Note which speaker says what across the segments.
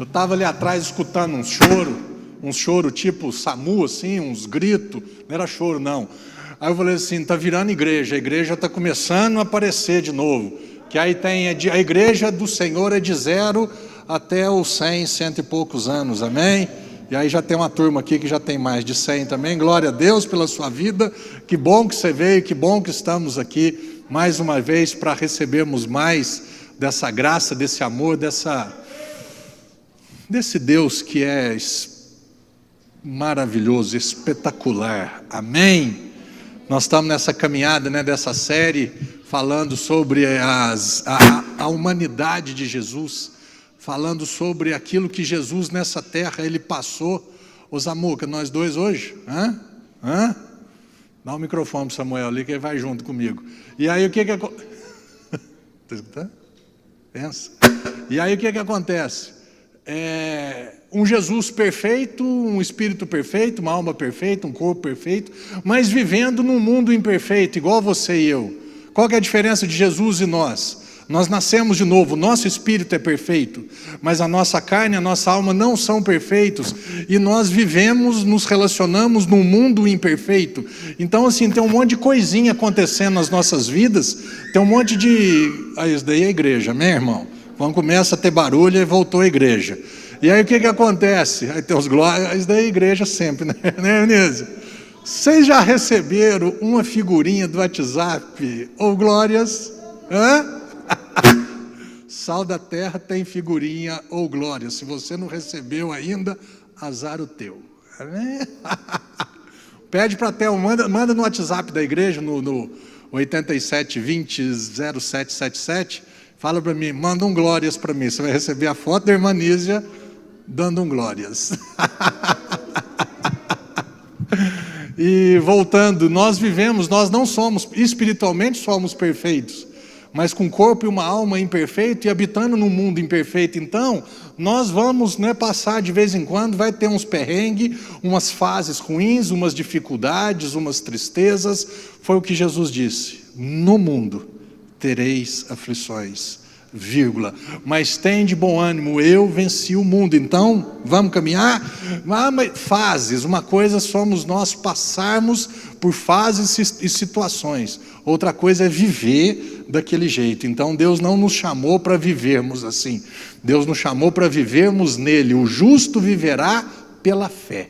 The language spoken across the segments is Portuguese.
Speaker 1: Eu estava ali atrás escutando um choro tipo SAMU, assim, uns gritos. Não era choro, não. Aí eu falei assim, está virando igreja, a igreja está começando a aparecer de novo. Que aí tem, a igreja do Senhor é de 0 até os 100, 100 e poucos anos, amém? E aí já tem uma turma aqui que já tem mais de 100 também. Glória a Deus pela sua vida. Que bom que você veio, que bom que estamos aqui mais uma vez para recebermos mais dessa graça, desse amor, desse Deus que é maravilhoso, espetacular, amém? Nós estamos nessa caminhada, dessa série, falando sobre a humanidade de Jesus, falando sobre aquilo que Jesus nessa terra, Ele passou. Ô Zamuca, nós dois hoje? Dá o microfone para o Samuel ali, que ele vai junto comigo. E aí o que acontece? Está escutando? Pensa. E aí o que acontece? Um Jesus perfeito, um espírito perfeito, uma alma perfeita, um corpo perfeito, mas vivendo num mundo imperfeito, igual você e eu. Qual que é a diferença de Jesus e nós? Nós nascemos de novo, nosso espírito é perfeito, mas a nossa carne e a nossa alma não são perfeitos, e nós vivemos, nos relacionamos num mundo imperfeito. Então assim, tem um monte de coisinha acontecendo nas nossas vidas, tem um monte de... isso daí é a igreja, amém, irmão? Quando começa a ter barulho, e voltou a igreja. E aí o que acontece? Aí tem os glórias, isso daí é a igreja sempre, né, Eunice? Vocês já receberam uma figurinha do WhatsApp, ou glórias? Sal da terra tem figurinha, ou glórias. Se você não recebeu ainda, azar o teu. Pede para Theo, manda no WhatsApp da igreja, no 87200777, fala para mim, manda um glórias para mim. Você vai receber a foto da irmã Nízia dando um glórias. E voltando, nós não somos, espiritualmente somos perfeitos, mas com corpo e uma alma imperfeito e habitando num mundo imperfeito. Então, nós vamos passar de vez em quando, vai ter uns perrengues, umas fases ruins, umas dificuldades, umas tristezas. Foi o que Jesus disse: no mundo tereis aflições, vírgula, mas tem de bom ânimo, eu venci o mundo. Então, vamos caminhar? Fases, uma coisa somos nós passarmos por fases e situações, outra coisa é viver daquele jeito. Então Deus não nos chamou para vivermos assim, Deus nos chamou para vivermos nele. O justo viverá pela fé.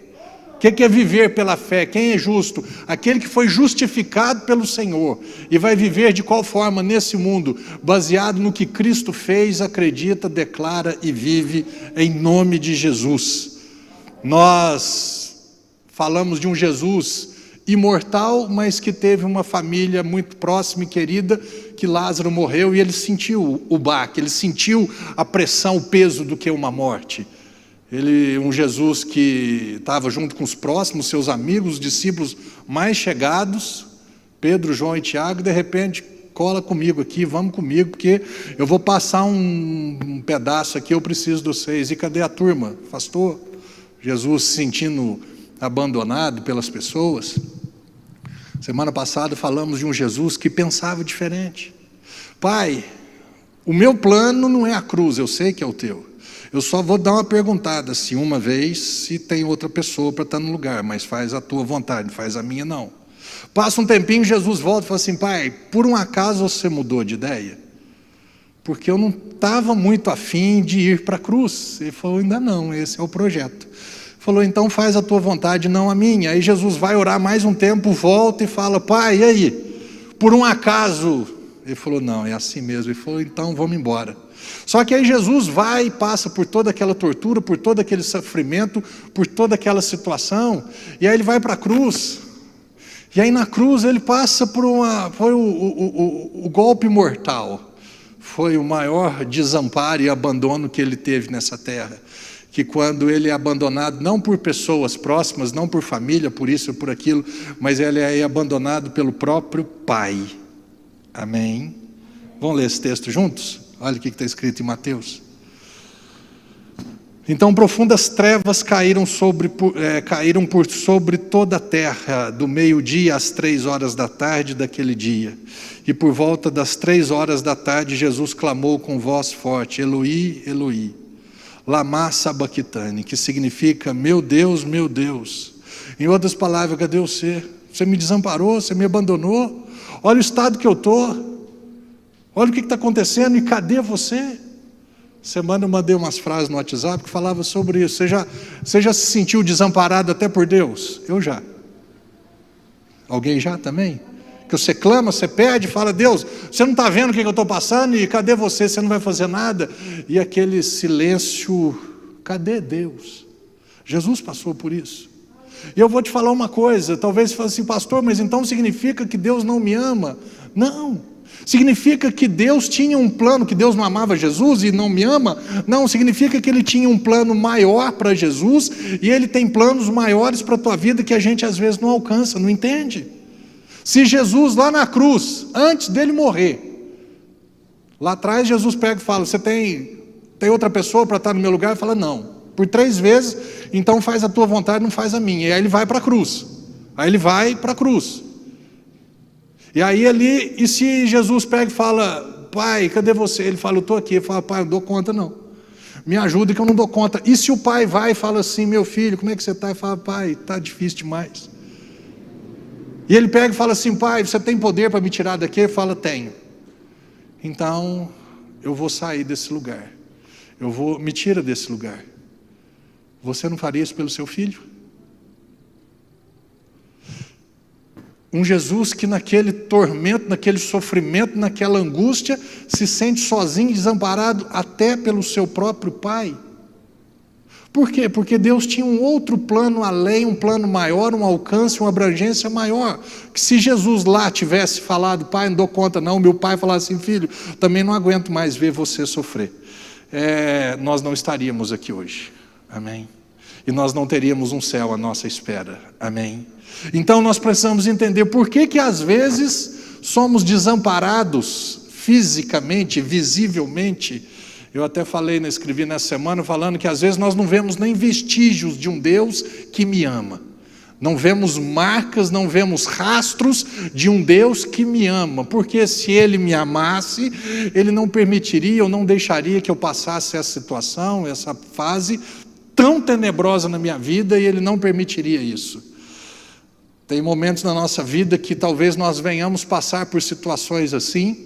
Speaker 1: O que é viver pela fé? Quem é justo? Aquele que foi justificado pelo Senhor. E vai viver de qual forma nesse mundo? Baseado no que Cristo fez, acredita, declara e vive em nome de Jesus. Nós falamos de um Jesus imortal, mas que teve uma família muito próxima e querida, que Lázaro morreu e ele sentiu o baque, ele sentiu a pressão, o peso do que uma morte. Um Jesus que estava junto com os próximos, seus amigos, os discípulos mais chegados, Pedro, João e Tiago, de repente, cola comigo aqui, vamos comigo, porque eu vou passar um pedaço aqui, eu preciso de vocês. E cadê a turma? Pastor, Jesus se sentindo abandonado pelas pessoas. Semana passada falamos de um Jesus que pensava diferente. Pai, o meu plano não é a cruz, eu sei que é o teu. Eu só vou dar uma perguntada, se uma vez, se tem outra pessoa para estar no lugar, mas faz a tua vontade, não faz a minha não. Passa um tempinho, Jesus volta e fala assim: pai, por um acaso você mudou de ideia? Porque eu não estava muito afim de ir para a cruz. Ele falou: ainda não, esse é o projeto. Falou: então faz a tua vontade, não a minha. Aí Jesus vai orar mais um tempo, volta e fala: pai, e aí? Por um acaso? Ele falou: não, é assim mesmo. Ele falou: então vamos embora. Só que aí Jesus vai e passa por toda aquela tortura, por todo aquele sofrimento, por toda aquela situação, e aí ele vai para a cruz, e aí na cruz ele passa por foi o golpe mortal, foi o maior desamparo e abandono que ele teve nessa terra, que quando ele é abandonado, não por pessoas próximas, não por família, por isso ou por aquilo, mas ele é abandonado pelo próprio Pai, amém? Vamos ler esse texto juntos? Olha o que está escrito em Mateus. Então profundas trevas caíram por sobre toda a terra, do meio-dia às 3 horas da tarde daquele dia. E por volta das 3 horas da tarde, Jesus clamou com voz forte: Eloi, Eloi, Lamá sabachthani, que significa meu Deus, meu Deus. Em outras palavras, cadê você? Você me desamparou, você me abandonou. Olha o estado que eu estou. Olha o que está acontecendo e cadê você? Semana eu mandei umas frases no WhatsApp que falava sobre isso. Você já se sentiu desamparado até por Deus? Eu já. Alguém já também? Que você clama, você pede, fala: Deus, você não está vendo o que eu estou passando e cadê você? Você não vai fazer nada. E aquele silêncio, cadê Deus? Jesus passou por isso. E eu vou te falar uma coisa, talvez você fale assim: pastor, mas então significa que Deus não me ama? Não. Significa que Deus tinha um plano, que Deus não amava Jesus e não me ama? Não, significa que Ele tinha um plano maior para Jesus, e Ele tem planos maiores para a tua vida que a gente às vezes não alcança, não entende? Se Jesus lá na cruz, antes dele morrer, lá atrás Jesus pega e fala: você tem outra pessoa para estar no meu lugar? Ele fala: não, por 3 vezes, então faz a tua vontade, não faz a minha. E aí ele vai para a cruz, e se Jesus pega e fala: pai, cadê você? Ele fala: eu estou aqui. Ele fala: pai, eu não dou conta não, me ajuda que eu não dou conta. E se o pai vai e fala assim: meu filho, como é que você está? Ele fala: pai, está difícil demais. E ele pega e fala assim: pai, você tem poder para me tirar daqui? Ele fala: tenho. Então eu vou sair desse lugar, me tira desse lugar. Você não faria isso pelo seu filho? Um Jesus que naquele tormento, naquele sofrimento, naquela angústia, se sente sozinho, desamparado, até pelo seu próprio pai. Por quê? Porque Deus tinha um outro plano além, um plano maior, um alcance, uma abrangência maior. Que se Jesus lá tivesse falado: pai, não dou conta não, meu pai falasse assim: filho, também não aguento mais ver você sofrer, nós não estaríamos aqui hoje. Amém? E nós não teríamos um céu à nossa espera. Amém? Então nós precisamos entender por que às vezes somos desamparados fisicamente, visivelmente. Eu até escrevi nessa semana falando que às vezes nós não vemos nem vestígios de um Deus que me ama. Não vemos marcas, não vemos rastros de um Deus que me ama. Porque se Ele me amasse, Ele não permitiria ou não deixaria que eu passasse essa situação, essa fase tão tenebrosa na minha vida, e Ele não permitiria isso. Tem momentos na nossa vida que talvez nós venhamos passar por situações assim,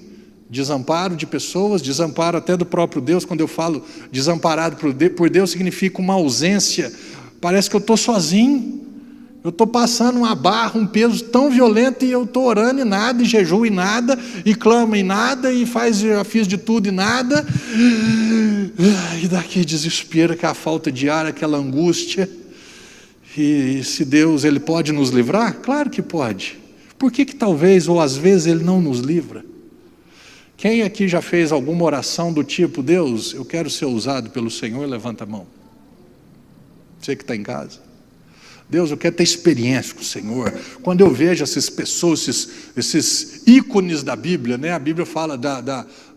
Speaker 1: desamparo de pessoas, desamparo até do próprio Deus. Quando eu falo desamparado por Deus, significa uma ausência. Parece que eu estou sozinho, eu estou passando uma barra, um peso tão violento, e eu estou orando e nada, e jejuo e nada, e clamo e nada, e já fiz de tudo e nada. E daqui desespero, que é a falta de ar, aquela angústia. E se Deus, Ele pode nos livrar? Claro que pode. Por que talvez, ou às vezes, Ele não nos livra? Quem aqui já fez alguma oração do tipo: Deus, eu quero ser usado pelo Senhor? Levanta a mão. Você que está em casa. Deus, eu quero ter experiência com o Senhor. Quando eu vejo essas pessoas, esses ícones da Bíblia, né? A Bíblia fala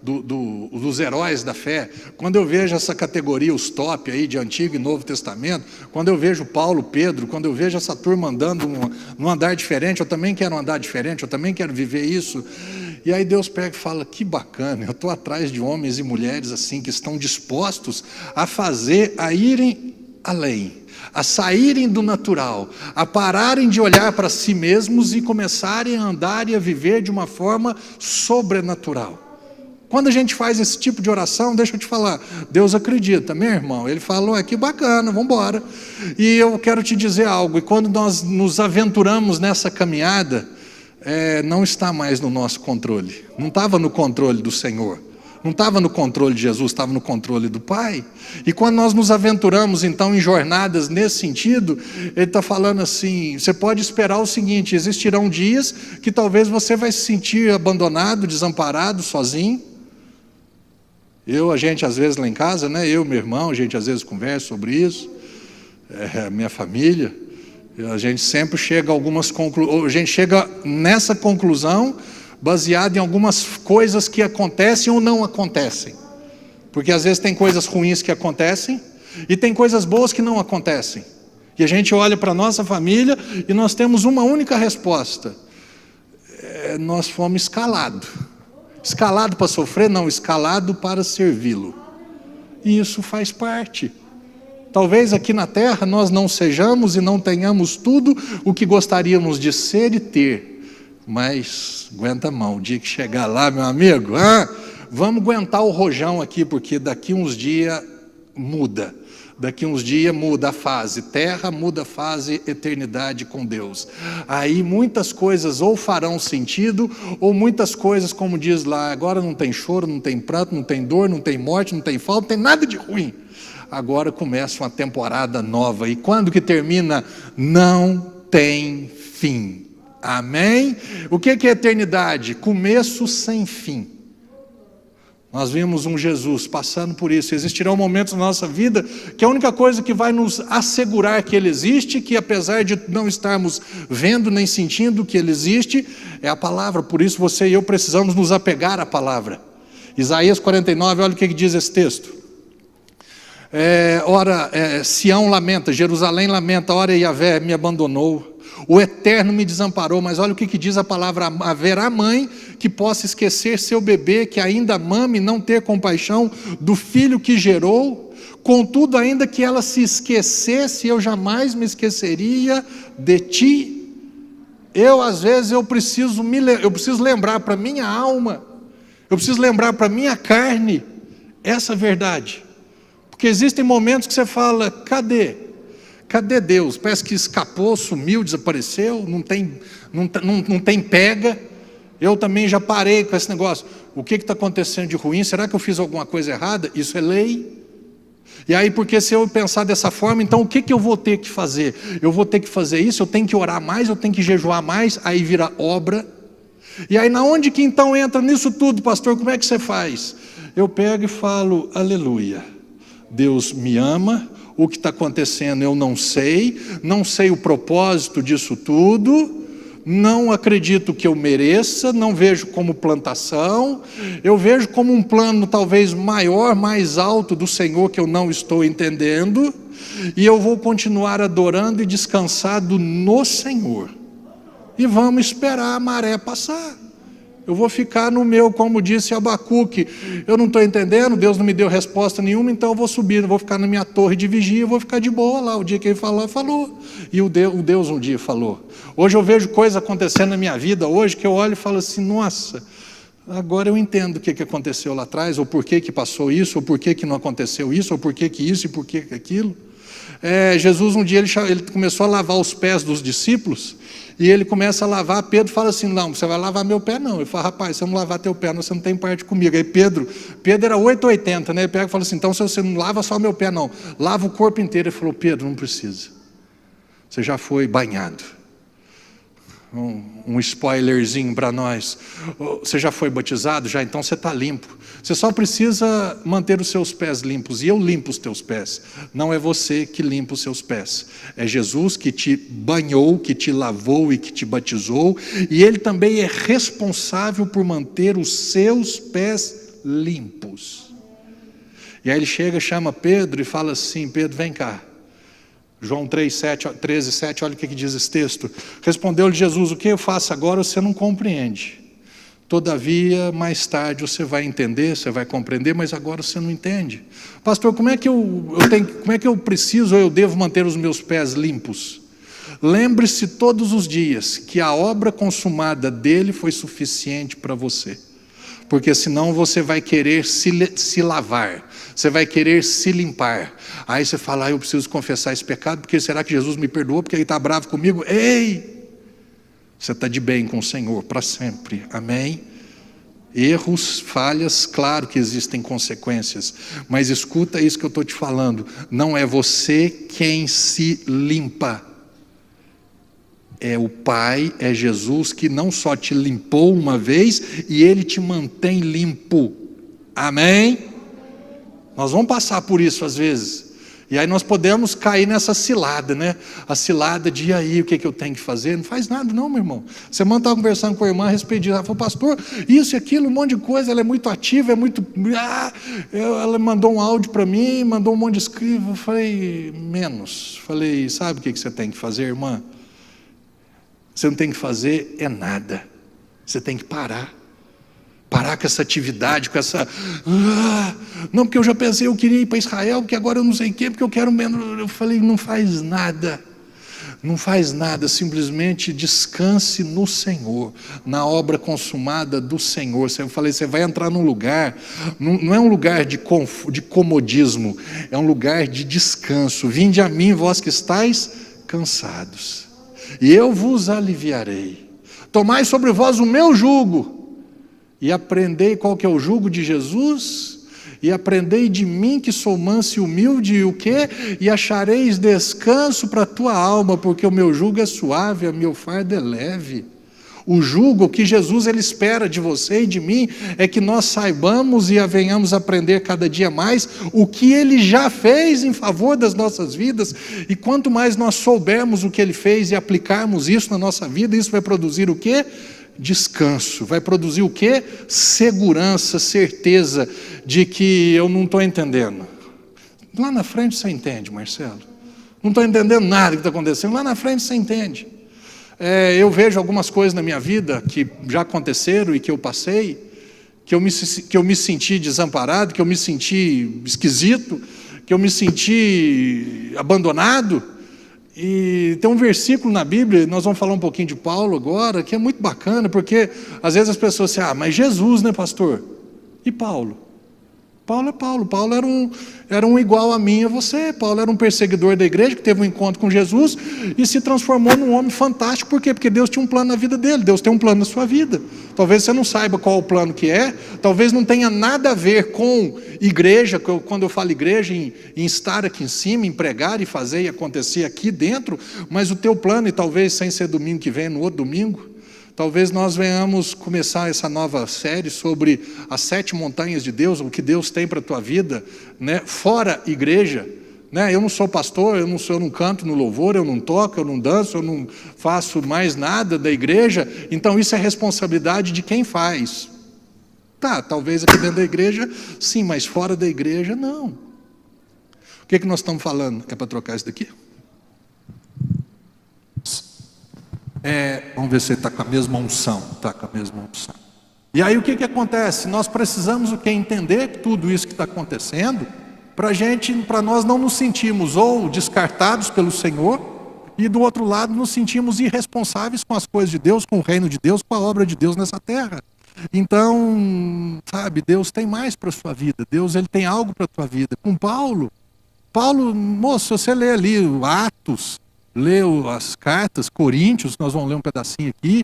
Speaker 1: dos heróis da fé. Quando eu vejo essa categoria, os top aí de Antigo e Novo Testamento, quando eu vejo Paulo, Pedro, quando eu vejo essa turma andando num andar diferente, eu também quero andar diferente, eu também quero viver isso. E aí Deus pega e fala: que bacana, eu estou atrás de homens e mulheres assim, que estão dispostos a irem além, a saírem do natural, a pararem de olhar para si mesmos e começarem a andar e a viver de uma forma sobrenatural. Quando a gente faz esse tipo de oração, deixa eu te falar, Deus acredita, meu irmão. Ele falou: que bacana, vamos embora. E eu quero te dizer algo: e quando nós nos aventuramos nessa caminhada, não está mais no nosso controle. Não estava no controle do Senhor, não estava no controle de Jesus, estava no controle do Pai. E quando nós nos aventuramos então em jornadas nesse sentido, Ele está falando assim: você pode esperar o seguinte, existirão dias que talvez você vai se sentir abandonado, desamparado, sozinho. A gente às vezes lá em casa, né? Eu, meu irmão, a gente às vezes conversa sobre isso, minha família. A gente sempre chega a a gente chega nessa conclusão baseado em algumas coisas que acontecem ou não acontecem. Porque às vezes tem coisas ruins que acontecem e tem coisas boas que não acontecem. E a gente olha para a nossa família e nós temos uma única resposta: nós fomos escalados. Escalado para sofrer? Não, escalado para servi-lo. E isso faz parte. Talvez aqui na terra nós não sejamos e não tenhamos tudo o que gostaríamos de ser e ter. Mas aguenta a mão, o dia que chegar lá, meu amigo, vamos aguentar o rojão aqui, porque daqui uns dias muda. Daqui uns dias muda a fase terra, muda a fase eternidade com Deus. Aí muitas coisas ou farão sentido, ou muitas coisas, como diz lá, agora não tem choro, não tem pranto, não tem dor, não tem morte, não tem falta, não tem nada de ruim. Agora começa uma temporada nova. E quando que termina? Não tem fim. Amém? O que é eternidade? Começo sem fim. Nós vimos um Jesus passando por isso. Existirão momentos na nossa vida que a única coisa que vai nos assegurar que Ele existe, que apesar de não estarmos vendo nem sentindo que Ele existe, é a palavra. Por isso você e eu precisamos nos apegar à palavra. Isaías 49, olha o que diz esse texto. Sião lamenta, Jerusalém lamenta, ora Yahvé me abandonou. O Eterno me desamparou. Mas olha o que diz a palavra: haverá mãe que possa esquecer seu bebê, que ainda mame, não ter compaixão do filho que gerou. Contudo, ainda que ela se esquecesse, eu jamais me esqueceria de ti. Às vezes eu preciso lembrar para minha alma, eu preciso lembrar para minha carne essa verdade. Porque existem momentos que você fala: cadê Deus? Parece que escapou, sumiu, desapareceu, não tem pega. Eu também já parei com esse negócio. O que está acontecendo de ruim? Será que eu fiz alguma coisa errada? Isso é lei. E aí, porque se eu pensar dessa forma, então o que eu vou ter que fazer? Eu vou ter que fazer isso, eu tenho que orar mais, eu tenho que jejuar mais, aí vira obra. E aí, na onde que então entra nisso tudo, pastor? Como é que você faz? Eu pego e falo: aleluia, Deus me ama. O que está acontecendo eu não sei o propósito disso tudo, não acredito que eu mereça, não vejo como plantação, eu vejo como um plano talvez maior, mais alto do Senhor que eu não estou entendendo, e eu vou continuar adorando e descansado no Senhor, e vamos esperar a maré passar. Eu vou ficar no meu, como disse Abacuque, eu não estou entendendo, Deus não me deu resposta nenhuma, então eu vou subir, eu vou ficar na minha torre de vigia, eu vou ficar de boa lá. O dia que Ele falou, falou. E o Deus um dia falou. Hoje eu vejo coisas acontecendo na minha vida, hoje que eu olho e falo assim: nossa, agora eu entendo o que aconteceu lá atrás, ou por que passou isso, ou por que não aconteceu isso, ou por que isso e por que aquilo. Jesus um dia ele começou a lavar os pés dos discípulos, e ele começa a lavar. Pedro fala assim: não, você vai lavar meu pé não. Ele fala: rapaz, se eu não lavar teu pé, você não tem parte comigo. Aí Pedro era 880, né? Ele pega e fala assim: então se você não lava só meu pé não, lava o corpo inteiro. Ele falou: Pedro, não precisa, você já foi banhado. Um spoilerzinho para nós: você já foi batizado? Já, então você está limpo. Você só precisa manter os seus pés limpos, e eu limpo os teus pés. Não é você que limpa os seus pés, é Jesus que te banhou, que te lavou e que te batizou, e Ele também é responsável por manter os seus pés limpos. E aí ele chega, chama Pedro e fala assim: Pedro, vem cá. João 13, 7, olha o que diz esse texto. Respondeu-lhe Jesus: o que eu faço agora você não compreende. Todavia, mais tarde você vai entender, você vai compreender, mas agora você não entende. Pastor, como é que eu preciso ou eu devo manter os meus pés limpos? Lembre-se todos os dias que a obra consumada dele foi suficiente para você. Porque senão você vai querer se lavar, você vai querer se limpar. Aí você fala: eu preciso confessar esse pecado, porque será que Jesus me perdoou, porque Ele está bravo comigo? Ei! Você está de bem com o Senhor para sempre, amém? Erros, falhas, claro que existem consequências, mas escuta isso que eu estou te falando: não é você quem se limpa, é o Pai, é Jesus que não só te limpou uma vez, e Ele te mantém limpo, amém? Nós vamos passar por isso às vezes, e aí nós podemos cair nessa cilada, né? A cilada de: e aí, o que eu tenho que fazer? Não faz nada não, meu irmão. Semana estava conversando com a irmã a respeito disso. Ela falou: pastor, isso e aquilo, um monte de coisa, ela é muito ativa, é muito... Ela mandou um áudio para mim, mandou um monte de escrito. Eu falei: menos. Falei: sabe o que você tem que fazer, irmã? Você não tem que fazer nada, você tem que parar. Parar com essa atividade, com essa... não, porque eu já pensei, eu queria ir para Israel, porque agora eu não sei o quê, porque eu quero menos... Eu falei, não faz nada. Não faz nada, simplesmente descanse no Senhor, na obra consumada do Senhor. Eu falei, você vai entrar num lugar, não é um lugar de comodismo, é um lugar de descanso. Vinde a mim, vós que estáis cansados, e eu vos aliviarei. Tomai sobre vós o meu jugo, e aprendei. Qual que é o jugo de Jesus? E aprendei de mim, que sou manso e humilde, e o quê? E achareis descanso para a tua alma, porque o meu jugo é suave, o meu fardo é leve. O jugo que Jesus ele espera de você e de mim é que nós saibamos e venhamos aprender cada dia mais o que ele já fez em favor das nossas vidas. E quanto mais nós soubermos o que ele fez e aplicarmos isso na nossa vida, isso vai produzir o quê? Descanso. Vai produzir o quê? Segurança, certeza de que eu não estou entendendo. Lá na frente você entende, Marcelo. Não estou entendendo nada que está acontecendo. Lá na frente você entende. Eu vejo algumas coisas na minha vida que já aconteceram e que eu passei, que eu me senti desamparado, que eu me senti esquisito, que eu me senti abandonado. E tem um versículo na Bíblia, nós vamos falar um pouquinho de Paulo agora, que é muito bacana, porque às vezes as pessoas dizem, mas Jesus, né, pastor? E Paulo? Paulo é Paulo. Paulo era um igual a mim e a você. Paulo era um perseguidor da igreja, que teve um encontro com Jesus e se transformou num homem fantástico. Por quê? Porque Deus tinha um plano na vida dele. Deus tem um plano na sua vida. Talvez você não saiba qual o plano que é, talvez não tenha nada a ver com igreja, quando eu falo igreja, em estar aqui em cima, em pregar e fazer e acontecer aqui dentro, mas o teu plano, e talvez sem ser domingo que vem, no outro domingo, talvez nós venhamos começar essa nova série sobre as 7 montanhas de Deus, o que Deus tem para a tua vida, né? Fora igreja. Né? Eu não sou pastor, eu não canto no louvor, eu não toco, eu não danço, eu não faço mais nada da igreja, então isso é responsabilidade de quem faz. Tá, talvez aqui dentro da igreja, sim, mas fora da igreja, não. O que nós estamos falando? É para trocar isso daqui? Vamos ver se ele está com a mesma unção. Está com a mesma unção. E aí o que acontece? Nós precisamos entender tudo isso que está acontecendo, para nós não nos sentirmos ou descartados pelo Senhor, e do outro lado nos sentimos irresponsáveis com as coisas de Deus, com o reino de Deus, com a obra de Deus nessa terra. Então, sabe, Deus tem mais para a sua vida, Deus ele tem algo para a tua vida. Com Paulo, moço, se você lê ali Atos, leu as cartas, Coríntios, nós vamos ler um pedacinho aqui,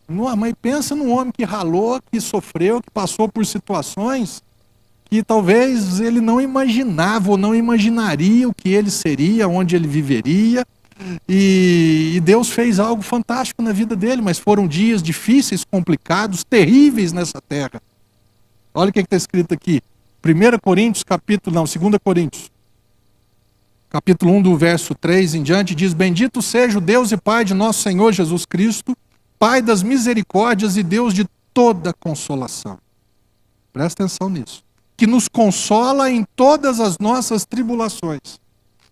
Speaker 1: mas pensa num homem que ralou, que sofreu, que passou por situações que talvez ele não imaginava ou não imaginaria o que ele seria, onde ele viveria, e Deus fez algo fantástico na vida dele, mas foram dias difíceis, complicados, terríveis nessa terra. Olha o que está escrito aqui, 2 Coríntios, capítulo 1 do verso 3 em diante, diz: bendito seja o Deus e Pai de nosso Senhor Jesus Cristo, Pai das misericórdias e Deus de toda consolação. Presta atenção nisso. Que nos consola em todas as nossas tribulações,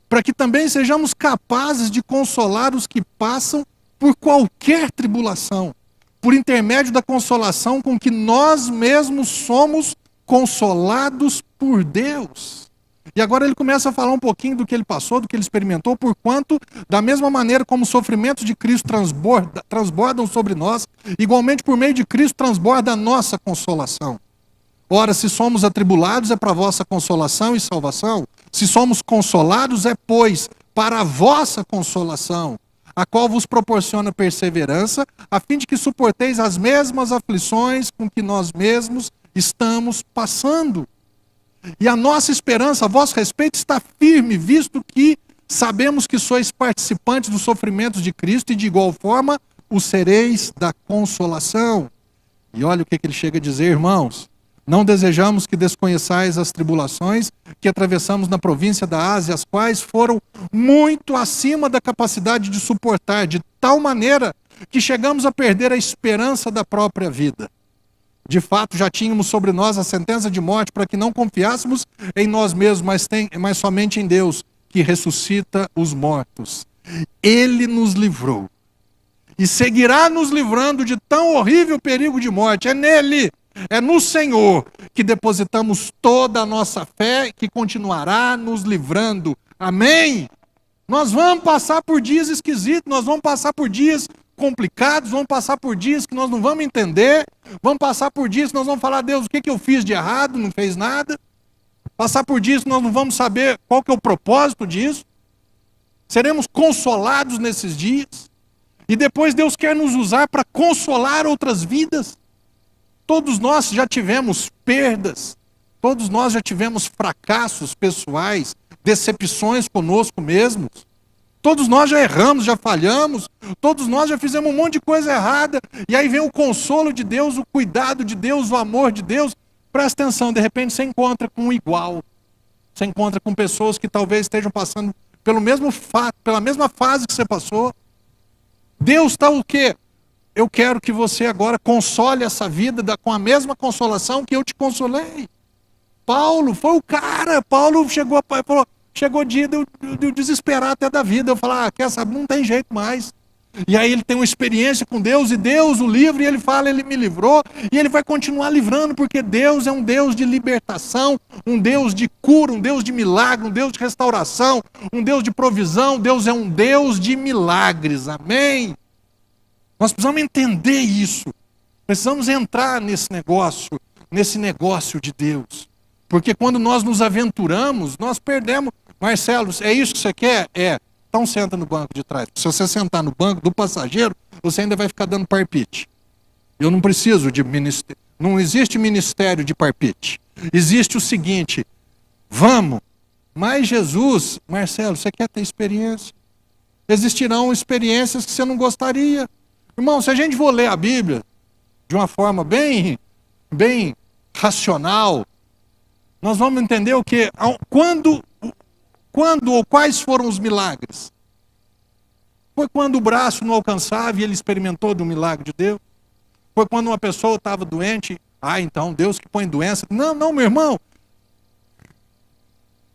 Speaker 1: para que também sejamos capazes de consolar os que passam por qualquer tribulação, por intermédio da consolação com que nós mesmos somos consolados por Deus. E agora ele começa a falar um pouquinho do que ele passou, do que ele experimentou, porquanto, da mesma maneira como os sofrimentos de Cristo transbordam sobre nós, igualmente por meio de Cristo transborda a nossa consolação. Ora, se somos atribulados, é para a vossa consolação e salvação. Se somos consolados, é, pois, para a vossa consolação, a qual vos proporciona perseverança, a fim de que suporteis as mesmas aflições com que nós mesmos estamos passando. E a nossa esperança a vosso respeito está firme, visto que sabemos que sois participantes dos sofrimentos de Cristo e de igual forma o sereis da consolação. E olha o que ele chega a dizer, irmãos. Não desejamos que desconheçais as tribulações que atravessamos na província da Ásia, as quais foram muito acima da capacidade de suportar, de tal maneira que chegamos a perder a esperança da própria vida. De fato, já tínhamos sobre nós a sentença de morte para que não confiássemos em nós mesmos, mas somente em Deus, que ressuscita os mortos. Ele nos livrou e seguirá nos livrando de tão horrível perigo de morte. É nele É no Senhor que depositamos toda a nossa fé, que continuará nos livrando. Amém? Nós vamos passar por dias esquisitos, nós vamos passar por dias complicados, vamos passar por dias que nós não vamos entender, vamos passar por dias que nós vamos falar, Deus, o que eu fiz de errado? Não fez nada. Passar por dias que nós não vamos saber qual que é o propósito disso. Seremos consolados nesses dias. E depois Deus quer nos usar para consolar outras vidas. Todos nós já tivemos perdas, todos nós já tivemos fracassos pessoais, decepções conosco mesmos. Todos nós já erramos, já falhamos, todos nós já fizemos um monte de coisa errada. E aí vem o consolo de Deus, o cuidado de Deus, o amor de Deus. Presta atenção, de repente você encontra com um igual. Você encontra com pessoas que talvez estejam passando pelo mesmo fato, pela mesma fase que você passou. Deus está o quê? Eu quero que você agora console essa vida com a mesma consolação que eu te consolei. Paulo foi o cara. Paulo chegou o dia de eu desesperar até da vida. Eu falar, quer saber, não tem jeito mais. E aí ele tem uma experiência com Deus, e Deus o livra, e ele fala, ele me livrou, e ele vai continuar livrando, porque Deus é um Deus de libertação, um Deus de cura, um Deus de milagre, um Deus de restauração, um Deus de provisão. Deus é um Deus de milagres, amém? Nós precisamos entender isso, precisamos entrar nesse negócio de Deus, porque quando nós nos aventuramos, nós perdemos. Marcelo, é isso que você quer? É. Então senta no banco de trás. Se você sentar no banco do passageiro, você ainda vai ficar dando parpite. Eu não preciso de ministério. Não existe ministério de parpite. Existe o seguinte, vamos. Mas Jesus, Marcelo, você quer ter experiência? Existirão experiências que você não gostaria. Irmão, se a gente for ler a Bíblia de uma forma bem racional, nós vamos entender o que? Quando ou quais foram os milagres? Foi quando o braço não alcançava e ele experimentou do milagre de Deus? Foi quando uma pessoa estava doente? Então Deus que põe doença. Não, meu irmão.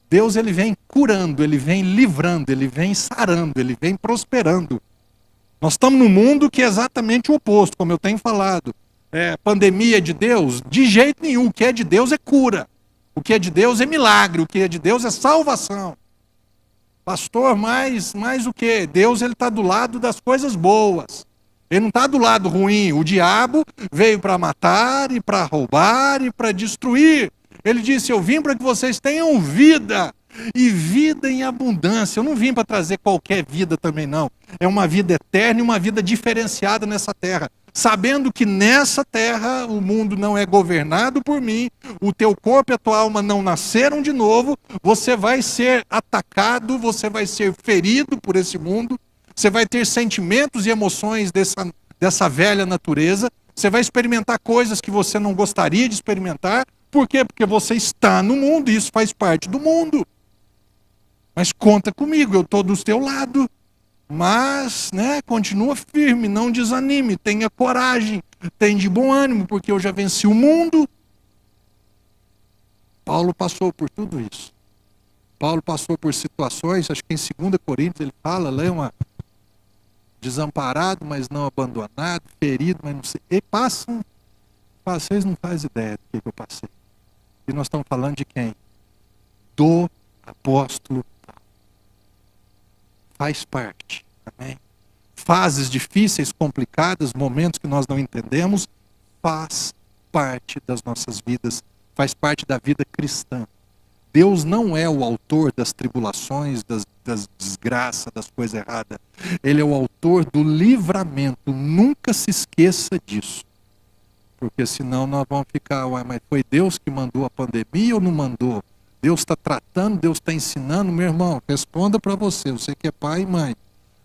Speaker 1: Deus, ele vem curando, ele vem livrando, ele vem sarando, ele vem prosperando. Nós estamos num mundo que é exatamente o oposto, como eu tenho falado. Pandemia de Deus? De jeito nenhum. O que é de Deus é cura. O que é de Deus é milagre. O que é de Deus é salvação. Pastor, mas o que? Deus, ele está do lado das coisas boas. Ele não está do lado ruim. O diabo veio para matar e para roubar e para destruir. Ele disse, eu vim para que vocês tenham vida. E vida em abundância. Eu não vim para trazer qualquer vida também não. É uma vida eterna e uma vida diferenciada nessa terra. Sabendo que nessa terra o mundo não é governado por mim, o teu corpo e a tua alma não nasceram de novo, você vai ser atacado, você vai ser ferido por esse mundo, você vai ter sentimentos e emoções dessa velha natureza, você vai experimentar coisas que você não gostaria de experimentar. Por quê? Porque você está no mundo e isso faz parte do mundo. Mas conta comigo, eu estou do teu lado. Mas, continua firme, não desanime, tenha coragem, tenha de bom ânimo, porque eu já venci o mundo. Paulo passou por tudo isso. Paulo passou por situações, acho que em 2 Coríntios ele fala, desamparado, mas não abandonado, ferido, mas não sei. E vocês não fazem ideia do que eu passei. E nós estamos falando de quem? Do apóstolo. Faz parte, amém? Fases difíceis, complicadas, momentos que nós não entendemos, faz parte das nossas vidas, faz parte da vida cristã. Deus não é o autor das tribulações, das desgraças, das coisas erradas. Ele é o autor do livramento. Nunca se esqueça disso. Porque senão nós vamos ficar, mas foi Deus que mandou a pandemia ou não mandou? Deus está tratando, Deus está ensinando. Meu irmão, responda para você que é pai e mãe.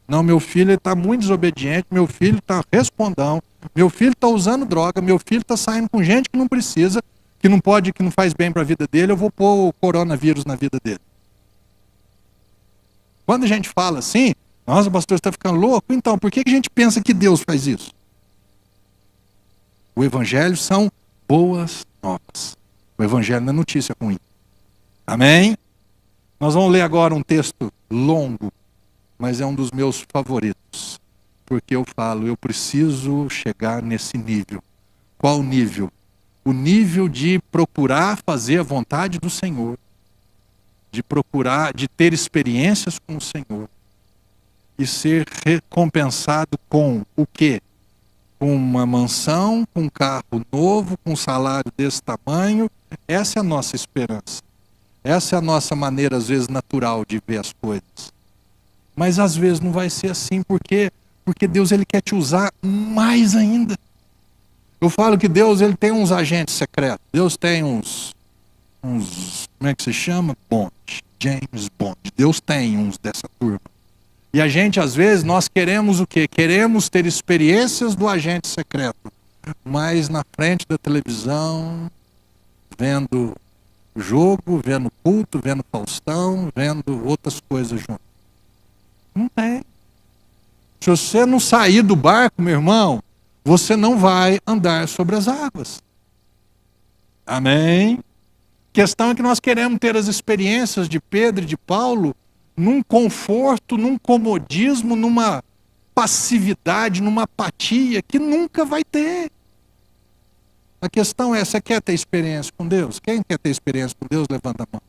Speaker 1: Não, meu filho está muito desobediente, meu filho está respondão, meu filho está usando droga, meu filho está saindo com gente que não precisa, que não pode, que não faz bem para a vida dele, eu vou pôr o coronavírus na vida dele. Quando a gente fala assim, nossa, o pastor está ficando louco, então por que a gente pensa que Deus faz isso? O evangelho são boas novas. O evangelho não é notícia ruim. Amém? Nós vamos ler agora um texto longo, mas é um dos meus favoritos. Porque eu falo, eu preciso chegar nesse nível. Qual nível? o nível de procurar fazer a vontade do Senhor, de procurar, de ter experiências com o Senhor e ser recompensado com o quê? Com uma mansão, com um carro novo, com um salário desse tamanho. Essa é a nossa esperança. Essa é a nossa maneira, às vezes, natural de ver as coisas. Mas às vezes não vai ser assim, porque Deus ele quer te usar mais ainda. Eu falo que Deus ele tem uns agentes secretos. Deus tem uns como é que se chama? Bond, James Bond. Deus tem uns dessa turma. E a gente, às vezes, nós queremos o quê? Queremos ter experiências do agente secreto. Mas na frente da televisão, vendo jogo, vendo culto, vendo Faustão, vendo outras coisas junto. Não tem. Se você não sair do barco, meu irmão, você não vai andar sobre as águas. Amém? A questão é que nós queremos ter as experiências de Pedro e de Paulo num conforto, num comodismo, numa passividade, numa apatia que nunca vai ter. A questão é, você quer ter experiência com Deus? Quem quer ter experiência com Deus, levanta a mão.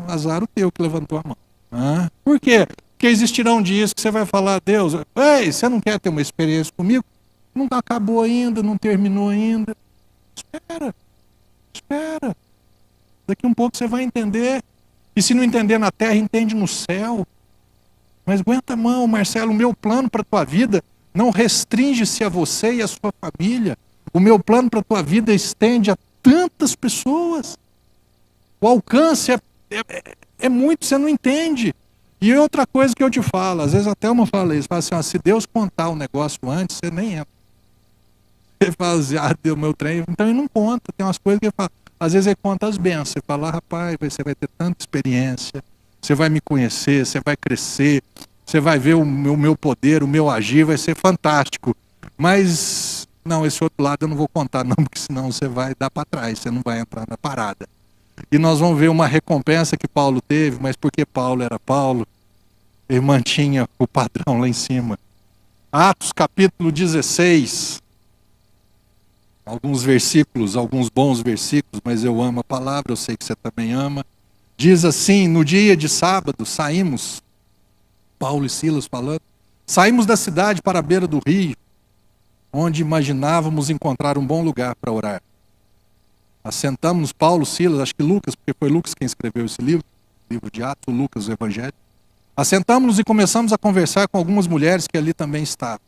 Speaker 1: Azar o teu que levantou a mão. Por quê? Porque existirão dias que você vai falar a Deus, ei, você não quer ter uma experiência comigo? Não acabou ainda, não terminou ainda. Espera. Daqui um pouco você vai entender. E se não entender na terra, entende no céu. Mas aguenta a mão, Marcelo, o meu plano para a tua vida não restringe-se a você e a sua família. O meu plano para a tua vida estende a tantas pessoas. O alcance é muito, você não entende. E outra coisa que eu te falo, às vezes até uma fala isso, fala assim, se Deus contar o negócio antes, você nem entra. Ele fala assim, deu meu trem, então ele não conta. Tem umas coisas que ele fala, às vezes ele conta as bênçãos, você fala, rapaz, você vai ter tanta experiência, você vai me conhecer, você vai crescer, você vai ver o meu poder, o meu agir, vai ser fantástico. Mas, não, esse outro lado eu não vou contar não, porque senão você vai dar para trás, você não vai entrar na parada. E nós vamos ver uma recompensa que Paulo teve, mas porque Paulo era Paulo, ele mantinha o padrão lá em cima. Atos capítulo 16, alguns versículos, alguns bons versículos, mas eu amo a palavra, eu sei que você também ama. Diz assim, no dia de sábado saímos, Paulo e Silas falando, saímos da cidade para a beira do rio, onde imaginávamos encontrar um bom lugar para orar. Assentamos, Paulo, Silas, acho que Lucas, porque foi Lucas quem escreveu esse livro de Atos, o Lucas, o Evangelho. Assentamos-nos e começamos a conversar com algumas mulheres que ali também estavam.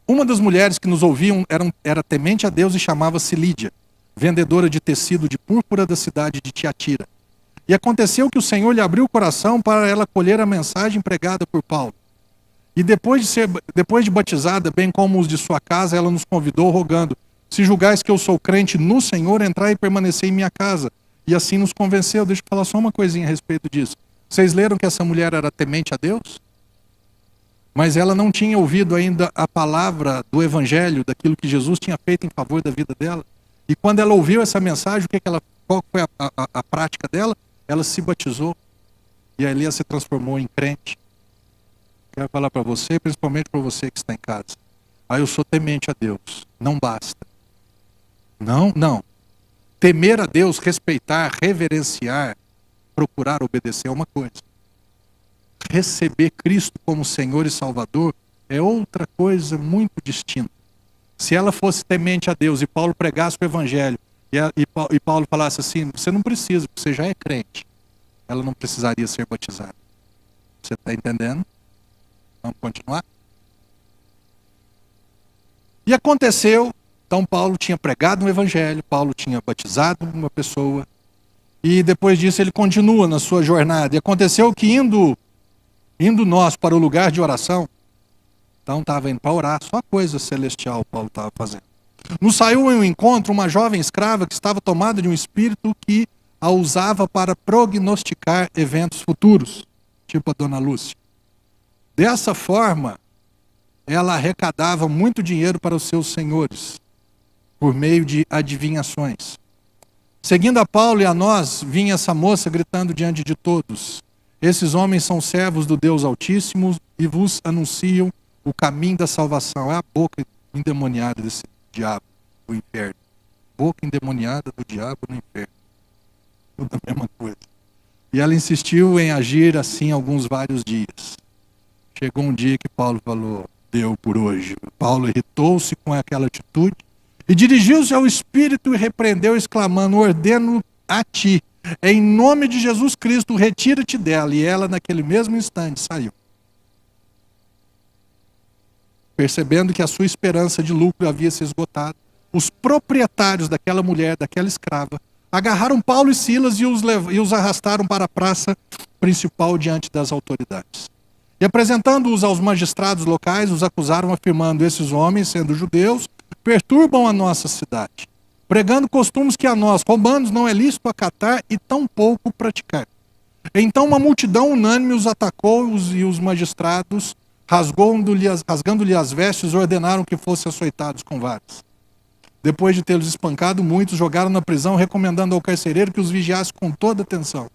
Speaker 1: Uma das mulheres que nos ouviam era temente a Deus e chamava-se Lídia, vendedora de tecido de púrpura da cidade de Tiatira. E aconteceu que o Senhor lhe abriu o coração para ela colher a mensagem pregada por Paulo. E depois de batizada, bem como os de sua casa, ela nos convidou, rogando, se julgais que eu sou crente no Senhor, entrai e permanecei em minha casa. E assim nos convenceu. Deixa eu falar só uma coisinha a respeito disso. Vocês leram que essa mulher era temente a Deus? Mas ela não tinha ouvido ainda a palavra do Evangelho, daquilo que Jesus tinha feito em favor da vida dela. E quando ela ouviu essa mensagem, qual foi a prática dela? Ela se batizou. E ali ela se transformou em crente. Quero falar para você, principalmente para você que está em casa. Eu sou temente a Deus. Não basta. Não. Temer a Deus, respeitar, reverenciar, procurar obedecer é uma coisa. Receber Cristo como Senhor e Salvador é outra coisa muito distinta. Se ela fosse temente a Deus e Paulo pregasse o Evangelho e Paulo falasse assim, você não precisa, porque você já é crente, ela não precisaria ser batizada. Você está entendendo? Vamos continuar? E aconteceu, então Paulo tinha pregado um Evangelho, Paulo tinha batizado uma pessoa, e depois disso ele continua na sua jornada. E aconteceu que indo nós para o lugar de oração, então estava indo para orar, só coisa celestial Paulo estava fazendo. Nos saiu em um encontro uma jovem escrava que estava tomada de um espírito que a usava para prognosticar eventos futuros, tipo a dona Lúcia. Dessa forma, ela arrecadava muito dinheiro para os seus senhores, por meio de adivinhações. Seguindo a Paulo e a nós, vinha essa moça gritando diante de todos, esses homens são servos do Deus Altíssimo e vos anunciam o caminho da salvação. É a boca endemoniada desse diabo. do inferno. Boca endemoniada do diabo no inferno. Tudo a mesma coisa. E ela insistiu em agir assim vários dias. Chegou um dia que Paulo falou, deu por hoje. Paulo irritou-se com aquela atitude e dirigiu-se ao Espírito e repreendeu, exclamando, ordeno a ti, em nome de Jesus Cristo, retira-te dela. E ela, naquele mesmo instante, saiu. Percebendo que a sua esperança de lucro havia se esgotado, os proprietários daquela mulher, daquela escrava, agarraram Paulo e Silas e os arrastaram para a praça principal diante das autoridades. E apresentando-os aos magistrados locais, os acusaram afirmando, esses homens, sendo judeus, perturbam a nossa cidade, pregando costumes que a nós, romanos, não é lícito acatar e tampouco praticar. Então uma multidão unânime os atacou e os magistrados, rasgando-lhe as vestes, ordenaram que fossem açoitados com varas. Depois de tê-los espancado, muitos jogaram na prisão, recomendando ao carcereiro que os vigiasse com toda atenção.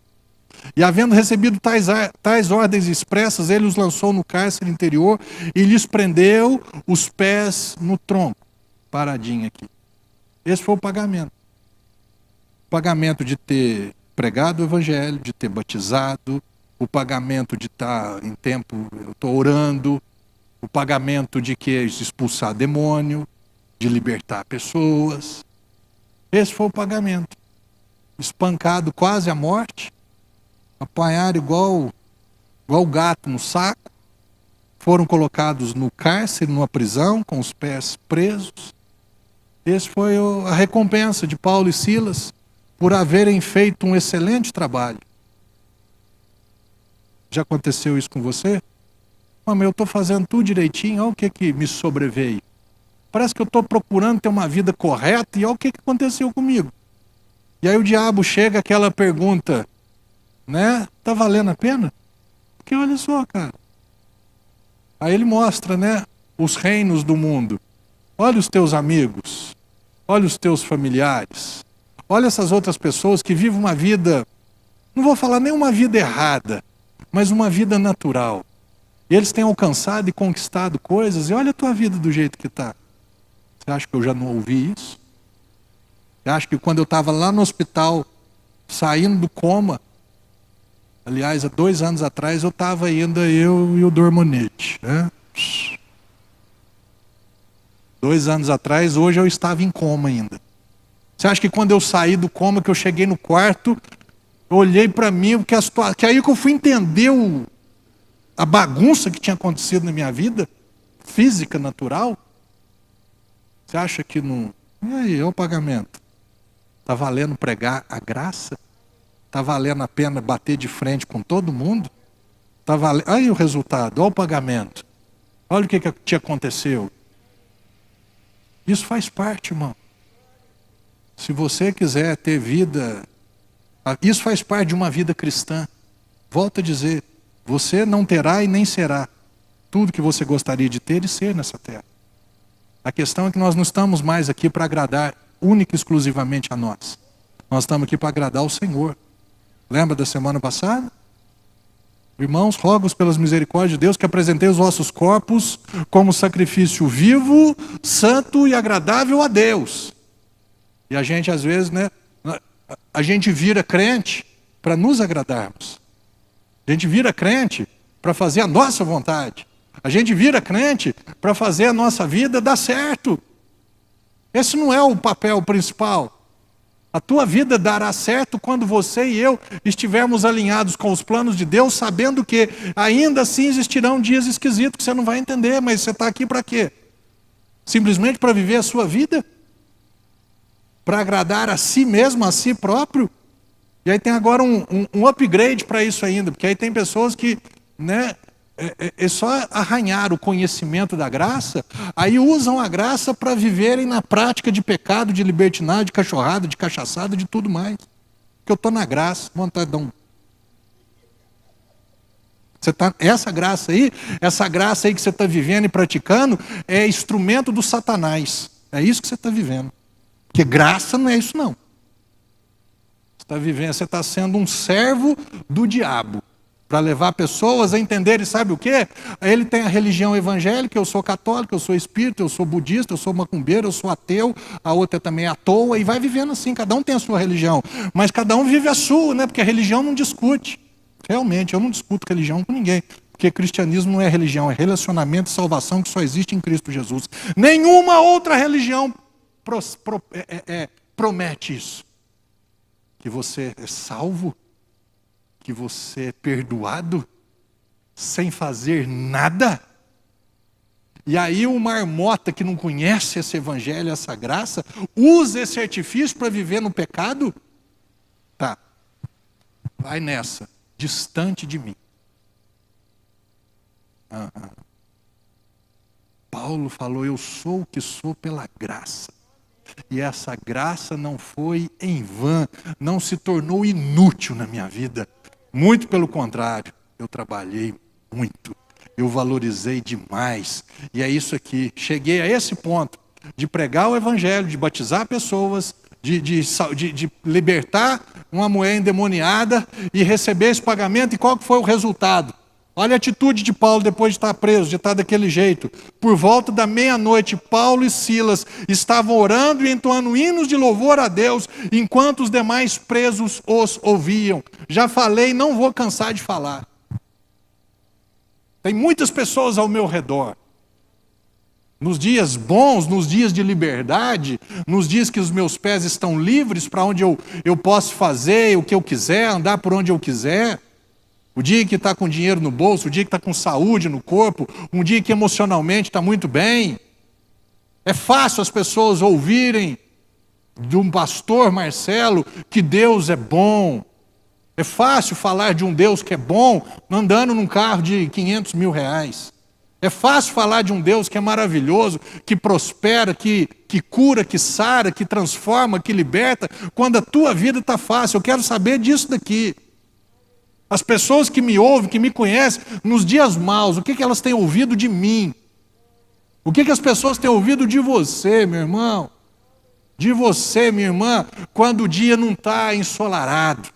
Speaker 1: E havendo recebido tais ordens expressas, ele os lançou no cárcere interior e lhes prendeu os pés no tronco. Paradinho aqui. Esse foi o pagamento. O pagamento de ter pregado o evangelho, de ter batizado, o pagamento de estar em tempo, eu estou orando, o pagamento de que expulsar demônio, de libertar pessoas. Esse foi o pagamento. Espancado quase à morte, apanharam igual gato no saco, foram colocados no cárcere, numa prisão, com os pés presos. Esse foi a recompensa de Paulo e Silas por haverem feito um excelente trabalho. Já aconteceu isso com você? Mas eu estou fazendo tudo direitinho, olha o que me sobreveio. Parece que eu estou procurando ter uma vida correta e olha o que aconteceu comigo. E aí o diabo chega aquela pergunta, né? Tá valendo a pena? Porque olha só, cara. Aí ele mostra, né? Os reinos do mundo. Olha os teus amigos. Olha os teus familiares. Olha essas outras pessoas que vivem uma vida, não vou falar nem uma vida errada, mas uma vida natural. E eles têm alcançado e conquistado coisas, e olha a tua vida do jeito que está. Você acha que eu já não ouvi isso? Você acha que quando eu estava lá no hospital, saindo do coma, aliás, há 2 anos atrás, eu estava ainda, eu e o Dormonete, né? 2 anos atrás, hoje eu estava em coma ainda. Você acha que quando eu saí do coma, que eu cheguei no quarto, eu olhei para mim, que aí que eu fui entender a bagunça que tinha acontecido na minha vida, física, natural? Você acha que não... E aí, olha o pagamento. Está valendo pregar a graça? Está valendo a pena bater de frente com todo mundo? Tá valendo... Aí o resultado, olha o pagamento. Olha o que te aconteceu. Isso faz parte, irmão. Se você quiser ter vida, isso faz parte de uma vida cristã. Volto a dizer, você não terá e nem será tudo que você gostaria de ter e ser nessa terra. A questão é que nós não estamos mais aqui para agradar única e exclusivamente a nós. Nós estamos aqui para agradar ao Senhor. Lembra da semana passada? Irmãos, rogo pelas misericórdias de Deus que apresentei os vossos corpos como sacrifício vivo, santo e agradável a Deus. E a gente às vezes, né, a gente vira crente para nos agradarmos. A gente vira crente para fazer a nossa vontade. A gente vira crente para fazer a nossa vida dar certo. Esse não é o papel principal. A tua vida dará certo quando você e eu estivermos alinhados com os planos de Deus, sabendo que ainda assim existirão dias esquisitos que você não vai entender, mas você está aqui para quê? Simplesmente para viver a sua vida? Para agradar a si mesmo, a si próprio? E aí tem agora um upgrade para isso ainda, porque aí tem pessoas que, né, é só arranhar o conhecimento da graça, aí usam a graça para viverem na prática de pecado, de libertinagem, de cachorrada, de cachaçada, de tudo mais. Porque eu estou na graça, vontade de dar um... Essa graça aí que você está vivendo e praticando, é instrumento do Satanás. É isso que você está vivendo. Porque graça não é isso não. Você está sendo um servo do diabo. para levar pessoas a entenderem, sabe o quê? Ele tem a religião evangélica, eu sou católico, eu sou espírita, eu sou budista, eu sou macumbeiro, eu sou ateu, a outra também é à toa, e vai vivendo assim, cada um tem a sua religião, mas cada um vive a sua, né? Porque a religião não discute. Realmente, eu não discuto religião com ninguém, porque cristianismo não é religião, é relacionamento e salvação que só existe em Cristo Jesus. Nenhuma outra religião promete isso. Que você é salvo, que você é perdoado, sem fazer nada. E aí o marmota que não conhece esse evangelho, essa graça, usa esse artifício para viver no pecado? Tá, vai nessa, distante de mim. Paulo falou, eu sou o que sou pela graça. E essa graça não foi em vão, não se tornou inútil na minha vida. Muito pelo contrário, eu trabalhei muito, eu valorizei demais. E é isso aqui, cheguei a esse ponto de pregar o evangelho, de batizar pessoas, de libertar uma mulher endemoniada e receber esse pagamento. E qual que foi o resultado? Olha a atitude de Paulo depois de estar preso, de estar daquele jeito. Por volta da meia-noite, Paulo e Silas estavam orando e entoando hinos de louvor a Deus, enquanto os demais presos os ouviam. Já falei, não vou cansar de falar. Tem muitas pessoas ao meu redor. Nos dias bons, nos dias de liberdade, nos dias que os meus pés estão livres para onde eu posso fazer o que eu quiser, andar por onde eu quiser. O dia que está com dinheiro no bolso, o dia que está com saúde no corpo, um dia que emocionalmente está muito bem. É fácil as pessoas ouvirem de um pastor Marcelo que Deus é bom. É fácil falar de um Deus que é bom andando num carro de 500 mil reais. É fácil falar de um Deus que é maravilhoso, que prospera, que cura, que sara, que transforma, que liberta, quando a tua vida está fácil. Eu quero saber disso daqui. As pessoas que me ouvem, que me conhecem, nos dias maus, o que elas têm ouvido de mim? O que as pessoas têm ouvido de você, meu irmão? De você, minha irmã, quando o dia não está ensolarado,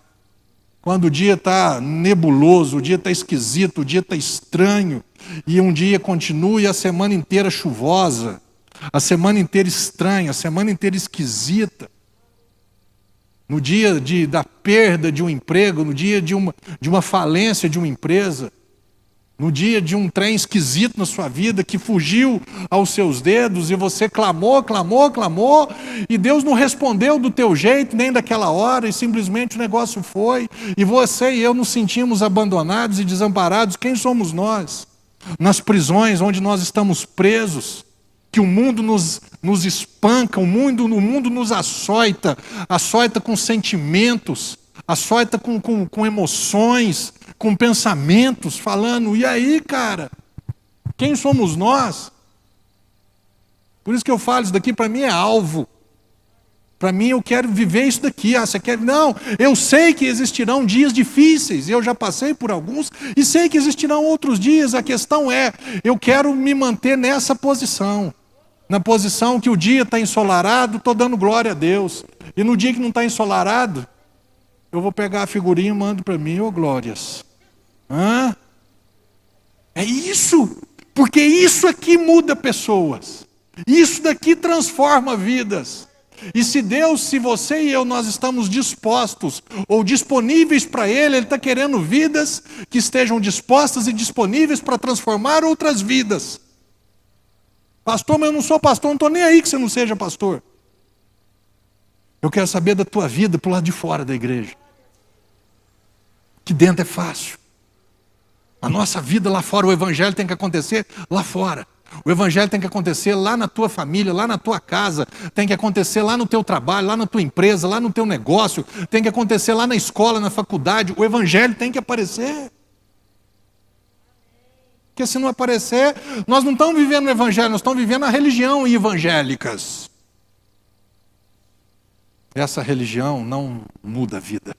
Speaker 1: quando o dia está nebuloso, o dia está esquisito, o dia está estranho, e um dia continua e a semana inteira chuvosa, a semana inteira estranha, a semana inteira esquisita. No dia da perda de um emprego, no dia de uma falência de uma empresa, no dia de um trem esquisito na sua vida, que fugiu aos seus dedos, e você clamou, e Deus não respondeu do teu jeito, nem daquela hora, e simplesmente o negócio foi, e você e eu nos sentimos abandonados e desamparados. Quem somos nós? Nas prisões onde nós estamos presos, que o mundo nos espanca, o mundo nos açoita com sentimentos, açoita com emoções, com pensamentos, falando, e aí, cara, quem somos nós? Por isso que eu falo, isso daqui para mim é alvo. Para mim eu quero viver isso daqui. Você quer? Não, eu sei que existirão dias difíceis, eu já passei por alguns, e sei que existirão outros dias. A questão é, eu quero me manter nessa posição. Na posição que o dia está ensolarado, estou dando glória a Deus. E no dia que não está ensolarado, eu vou pegar a figurinha e mando para mim, ô glórias. É isso, porque isso aqui muda pessoas. Isso daqui transforma vidas. E se Deus, se você e eu, nós estamos dispostos ou disponíveis para Ele está querendo vidas que estejam dispostas e disponíveis para transformar outras vidas. Pastor, mas eu não sou pastor, não estou nem aí que você não seja pastor. Eu quero saber da tua vida para o lado de fora da igreja. Que dentro é fácil. A nossa vida lá fora, o evangelho tem que acontecer lá fora. O evangelho tem que acontecer lá na tua família, lá na tua casa, tem que acontecer lá no teu trabalho, lá na tua empresa, lá no teu negócio, tem que acontecer lá na escola, na faculdade. O evangelho tem que aparecer. Porque se não aparecer, nós não estamos vivendo o evangelho, nós estamos vivendo a religião evangélicas. Essa religião não muda a vida.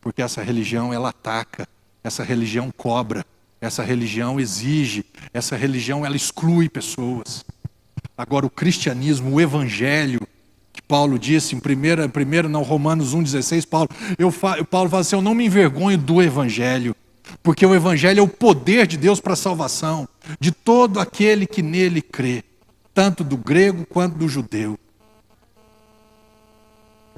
Speaker 1: Porque essa religião, ela ataca, essa religião cobra, essa religião exige, essa religião, ela exclui pessoas. Agora o cristianismo, o evangelho, que Paulo disse em Romanos 1,16, Paulo fala assim, eu não me envergonho do evangelho. Porque o Evangelho é o poder de Deus para a salvação de todo aquele que nele crê, tanto do grego quanto do judeu.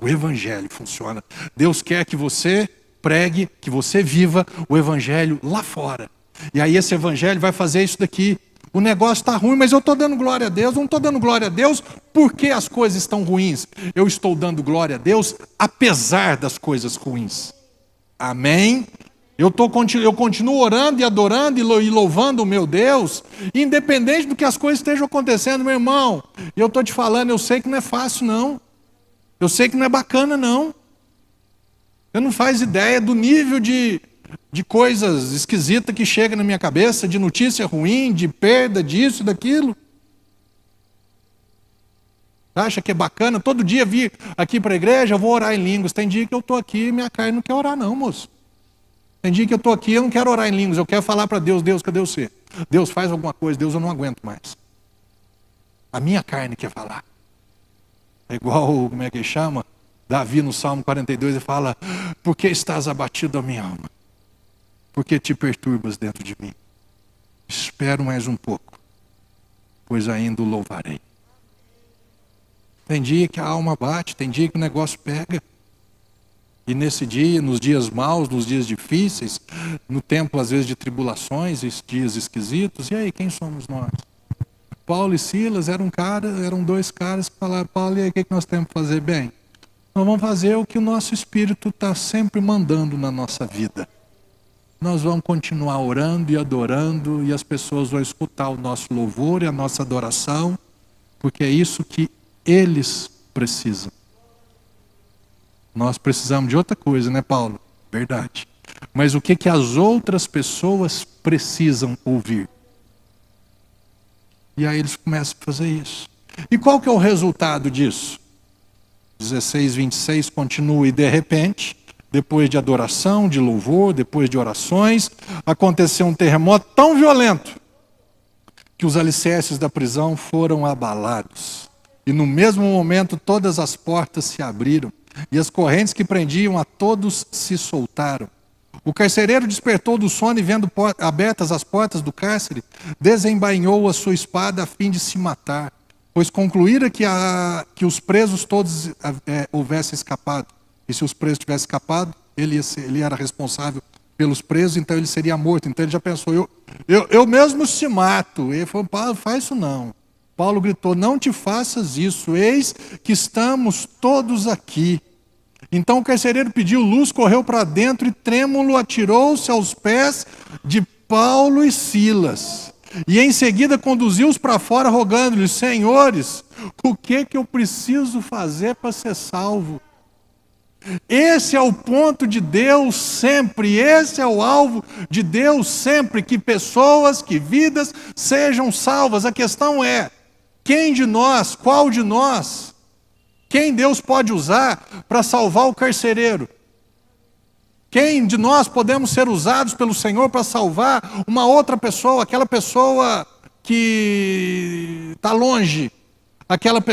Speaker 1: O Evangelho funciona. Deus quer que você pregue, que você viva o Evangelho lá fora. E aí esse Evangelho vai fazer isso daqui. O negócio está ruim, mas eu estou dando glória a Deus. Não estou dando glória a Deus porque as coisas estão ruins. Eu estou dando glória a Deus apesar das coisas ruins. Amém? Eu continuo orando e adorando e louvando o meu Deus, independente do que as coisas estejam acontecendo, meu irmão. E eu estou te falando, eu sei que não é fácil não. Eu sei que não é bacana não. Você não faz ideia do nível de coisas esquisitas que chega na minha cabeça, de notícia ruim, de perda, disso, daquilo. Acha que é bacana? Todo dia vir aqui para a igreja, eu vou orar em línguas. Tem dia que eu estou aqui e minha carne não quer orar não, moço. Tem dia que eu estou aqui e eu não quero orar em línguas. Eu quero falar para Deus, Deus, cadê você? Deus, faz alguma coisa. Deus, eu não aguento mais. A minha carne quer falar. É igual, como é que chama? Davi no Salmo 42, ele fala: por que estás abatido a minha alma? Por que te perturbas dentro de mim? Espero mais um pouco, pois ainda o louvarei. Tem dia que a alma bate, tem dia que o negócio pega. E nesse dia, nos dias maus, nos dias difíceis, no tempo às vezes de tribulações, dias esquisitos, e aí, quem somos nós? Paulo e Silas eram dois caras que falaram: Paulo, e aí, o que nós temos que fazer bem? Nós vamos fazer o que o nosso Espírito está sempre mandando na nossa vida. Nós vamos continuar orando e adorando, e as pessoas vão escutar o nosso louvor e a nossa adoração, porque é isso que eles precisam. Nós precisamos de outra coisa, né, Paulo? Verdade. Mas o que as outras pessoas precisam ouvir? E aí eles começam a fazer isso. E qual que é o resultado disso? 16, 26 continua: e de repente, depois de adoração, de louvor, depois de orações, aconteceu um terremoto tão violento que os alicerces da prisão foram abalados. E no mesmo momento todas as portas se abriram e as correntes que prendiam a todos se soltaram. O carcereiro despertou do sono e, vendo abertas as portas do cárcere, desembainhou a sua espada a fim de se matar, pois concluíra que os presos todos houvessem escapado. E se os presos tivessem escapado, ele era responsável pelos presos, então ele seria morto. Então ele já pensou: eu mesmo se mato. Ele falou: Paulo, faz isso não. Paulo gritou: não te faças isso, eis que estamos todos aqui. Então o carcereiro pediu luz, correu para dentro e trêmulo atirou-se aos pés de Paulo e Silas. E em seguida conduziu-os para fora, rogando-lhes: senhores, o que eu preciso fazer para ser salvo? Esse é o ponto de Deus sempre, esse é o alvo de Deus sempre, que pessoas, que vidas sejam salvas. A questão é: quem de nós, qual de nós, quem Deus pode usar para salvar o carcereiro? Quem de nós podemos ser usados pelo Senhor para salvar uma outra pessoa, aquela pessoa que está longe,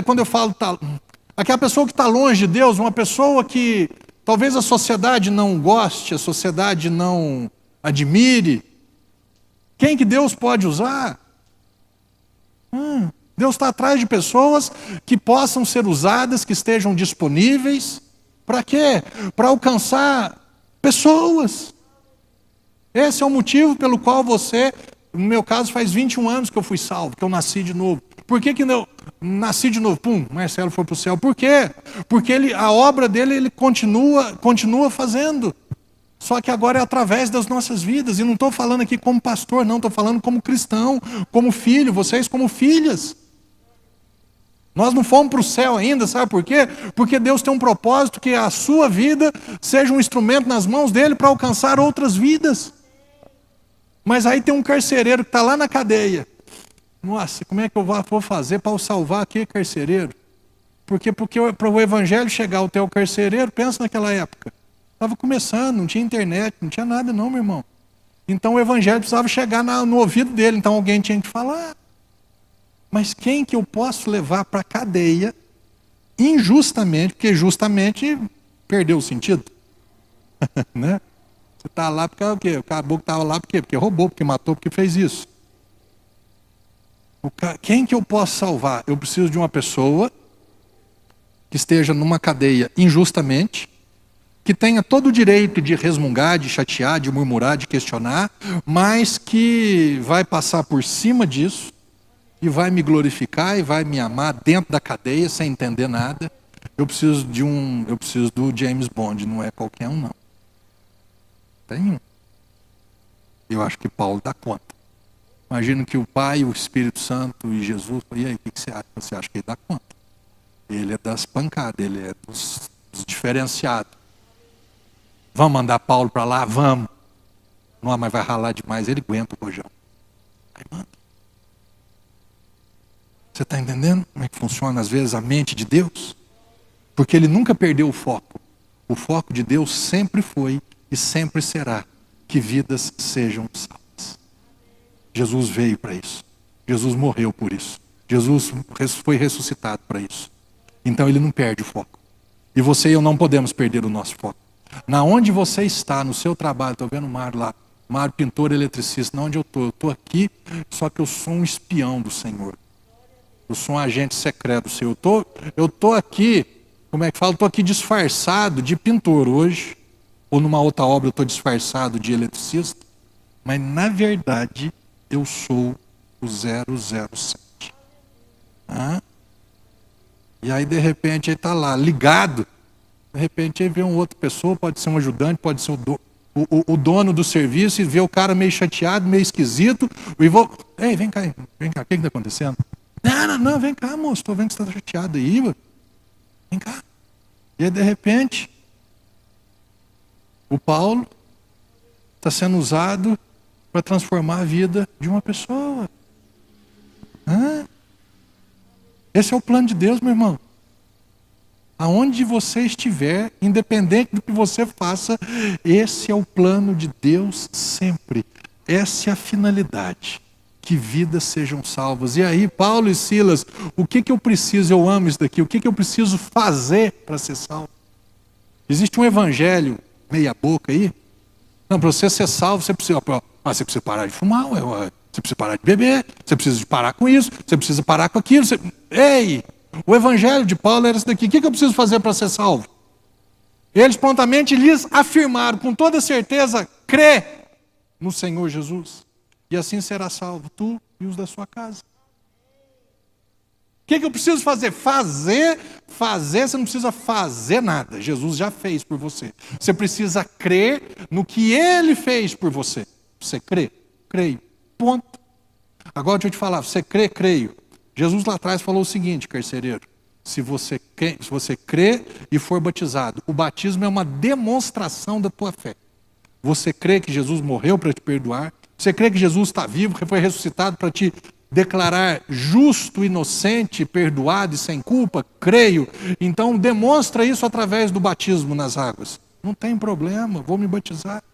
Speaker 1: quando eu falo aquela pessoa que está longe de Deus, uma pessoa que talvez a sociedade não goste, a sociedade não admire. Quem que Deus pode usar? Deus está atrás de pessoas que possam ser usadas, que estejam disponíveis. Para quê? Para alcançar pessoas. Esse é o motivo pelo qual você, no meu caso, faz 21 anos que eu fui salvo, que eu nasci de novo. Por que eu nasci de novo? Marcelo foi para o céu. Por quê? Porque a obra dele ele continua fazendo. Só que agora é através das nossas vidas. E não estou falando aqui como pastor, não. Estou falando como cristão, como filho, vocês como filhas. Nós não fomos para o céu ainda, sabe por quê? Porque Deus tem um propósito, que a sua vida seja um instrumento nas mãos dele para alcançar outras vidas. Mas aí tem um carcereiro que está lá na cadeia. Nossa, como é que eu vou fazer para salvar aquele carcereiro? Porque para o evangelho chegar ao teu carcereiro, pensa naquela época. Estava começando, não tinha internet, não tinha nada não, meu irmão. Então o evangelho precisava chegar no ouvido dele, então alguém tinha que falar. Mas quem que eu posso levar para a cadeia injustamente, porque justamente perdeu o sentido? Né? Você está lá porque o quê? O caboclo estava lá por quê? Porque roubou, porque matou, porque fez isso. Quem que eu posso salvar? Eu preciso de uma pessoa que esteja numa cadeia injustamente, que tenha todo o direito de resmungar, de chatear, de murmurar, de questionar, mas que vai passar por cima disso e vai me glorificar e vai me amar dentro da cadeia sem entender nada. Eu preciso do James Bond, não é qualquer um não. Tem um. Eu acho que Paulo dá conta. Imagino que o Pai, o Espírito Santo e Jesus, e aí, o que você acha? Você acha que ele dá conta? Ele é das pancadas, ele é dos diferenciados. Vamos mandar Paulo para lá? Vamos. Não, mas vai ralar demais, ele aguenta o rojão. Aí manda. Você está entendendo como é que funciona às vezes a mente de Deus? Porque ele nunca perdeu o foco. O foco de Deus sempre foi e sempre será que vidas sejam salvas. Jesus veio para isso. Jesus morreu por isso. Jesus foi ressuscitado para isso. Então ele não perde o foco. E você e eu não podemos perder o nosso foco. Na onde você está, no seu trabalho, estou vendo o Mário lá, Mário pintor eletricista, na onde eu estou aqui, só que eu sou um espião do Senhor. Eu sou um agente secreto do Senhor. Eu estou aqui, como é que fala? Estou aqui disfarçado de pintor hoje, ou numa outra obra eu estou disfarçado de eletricista, mas na verdade eu sou o 007. E aí de repente ele está lá, ligado, de repente ele vê uma outra pessoa, pode ser um ajudante, pode ser o dono do serviço, e vê o cara meio chateado, meio esquisito, e vou, ei, vem cá, o que está acontecendo? Não, vem cá, moço, estou vendo que você está chateado aí, vem cá. E aí de repente, o Paulo está sendo usado para transformar a vida de uma pessoa. Esse é o plano de Deus, meu irmão. Aonde você estiver, independente do que você faça, esse é o plano de Deus sempre. Essa é a finalidade. Que vidas sejam salvas. E aí, Paulo e Silas, o que eu preciso? Eu amo isso daqui. O que eu preciso fazer para ser salvo? Existe um evangelho meia boca aí? Não, para você ser salvo, você precisa parar de fumar, você precisa parar de beber, você precisa parar com isso, você precisa parar com aquilo. Ei! O evangelho de Paulo era esse daqui. O que eu preciso fazer para ser salvo? Eles prontamente lhes afirmaram, com toda certeza, crê no Senhor Jesus. E assim será salvo tu e os da sua casa. O que eu preciso fazer? Fazer, você não precisa fazer nada. Jesus já fez por você. Você precisa crer no que Ele fez por você. Você crê? Creio. Ponto. Agora deixa eu te falar, você crê? Creio. Jesus lá atrás falou o seguinte, carcereiro: se você crê e for batizado, o batismo é uma demonstração da tua fé. Você crê que Jesus morreu para te perdoar? Você crê que Jesus está vivo, que foi ressuscitado para te declarar justo, inocente, perdoado e sem culpa? Creio. Então demonstra isso através do batismo nas águas. Não tem problema, vou me batizar.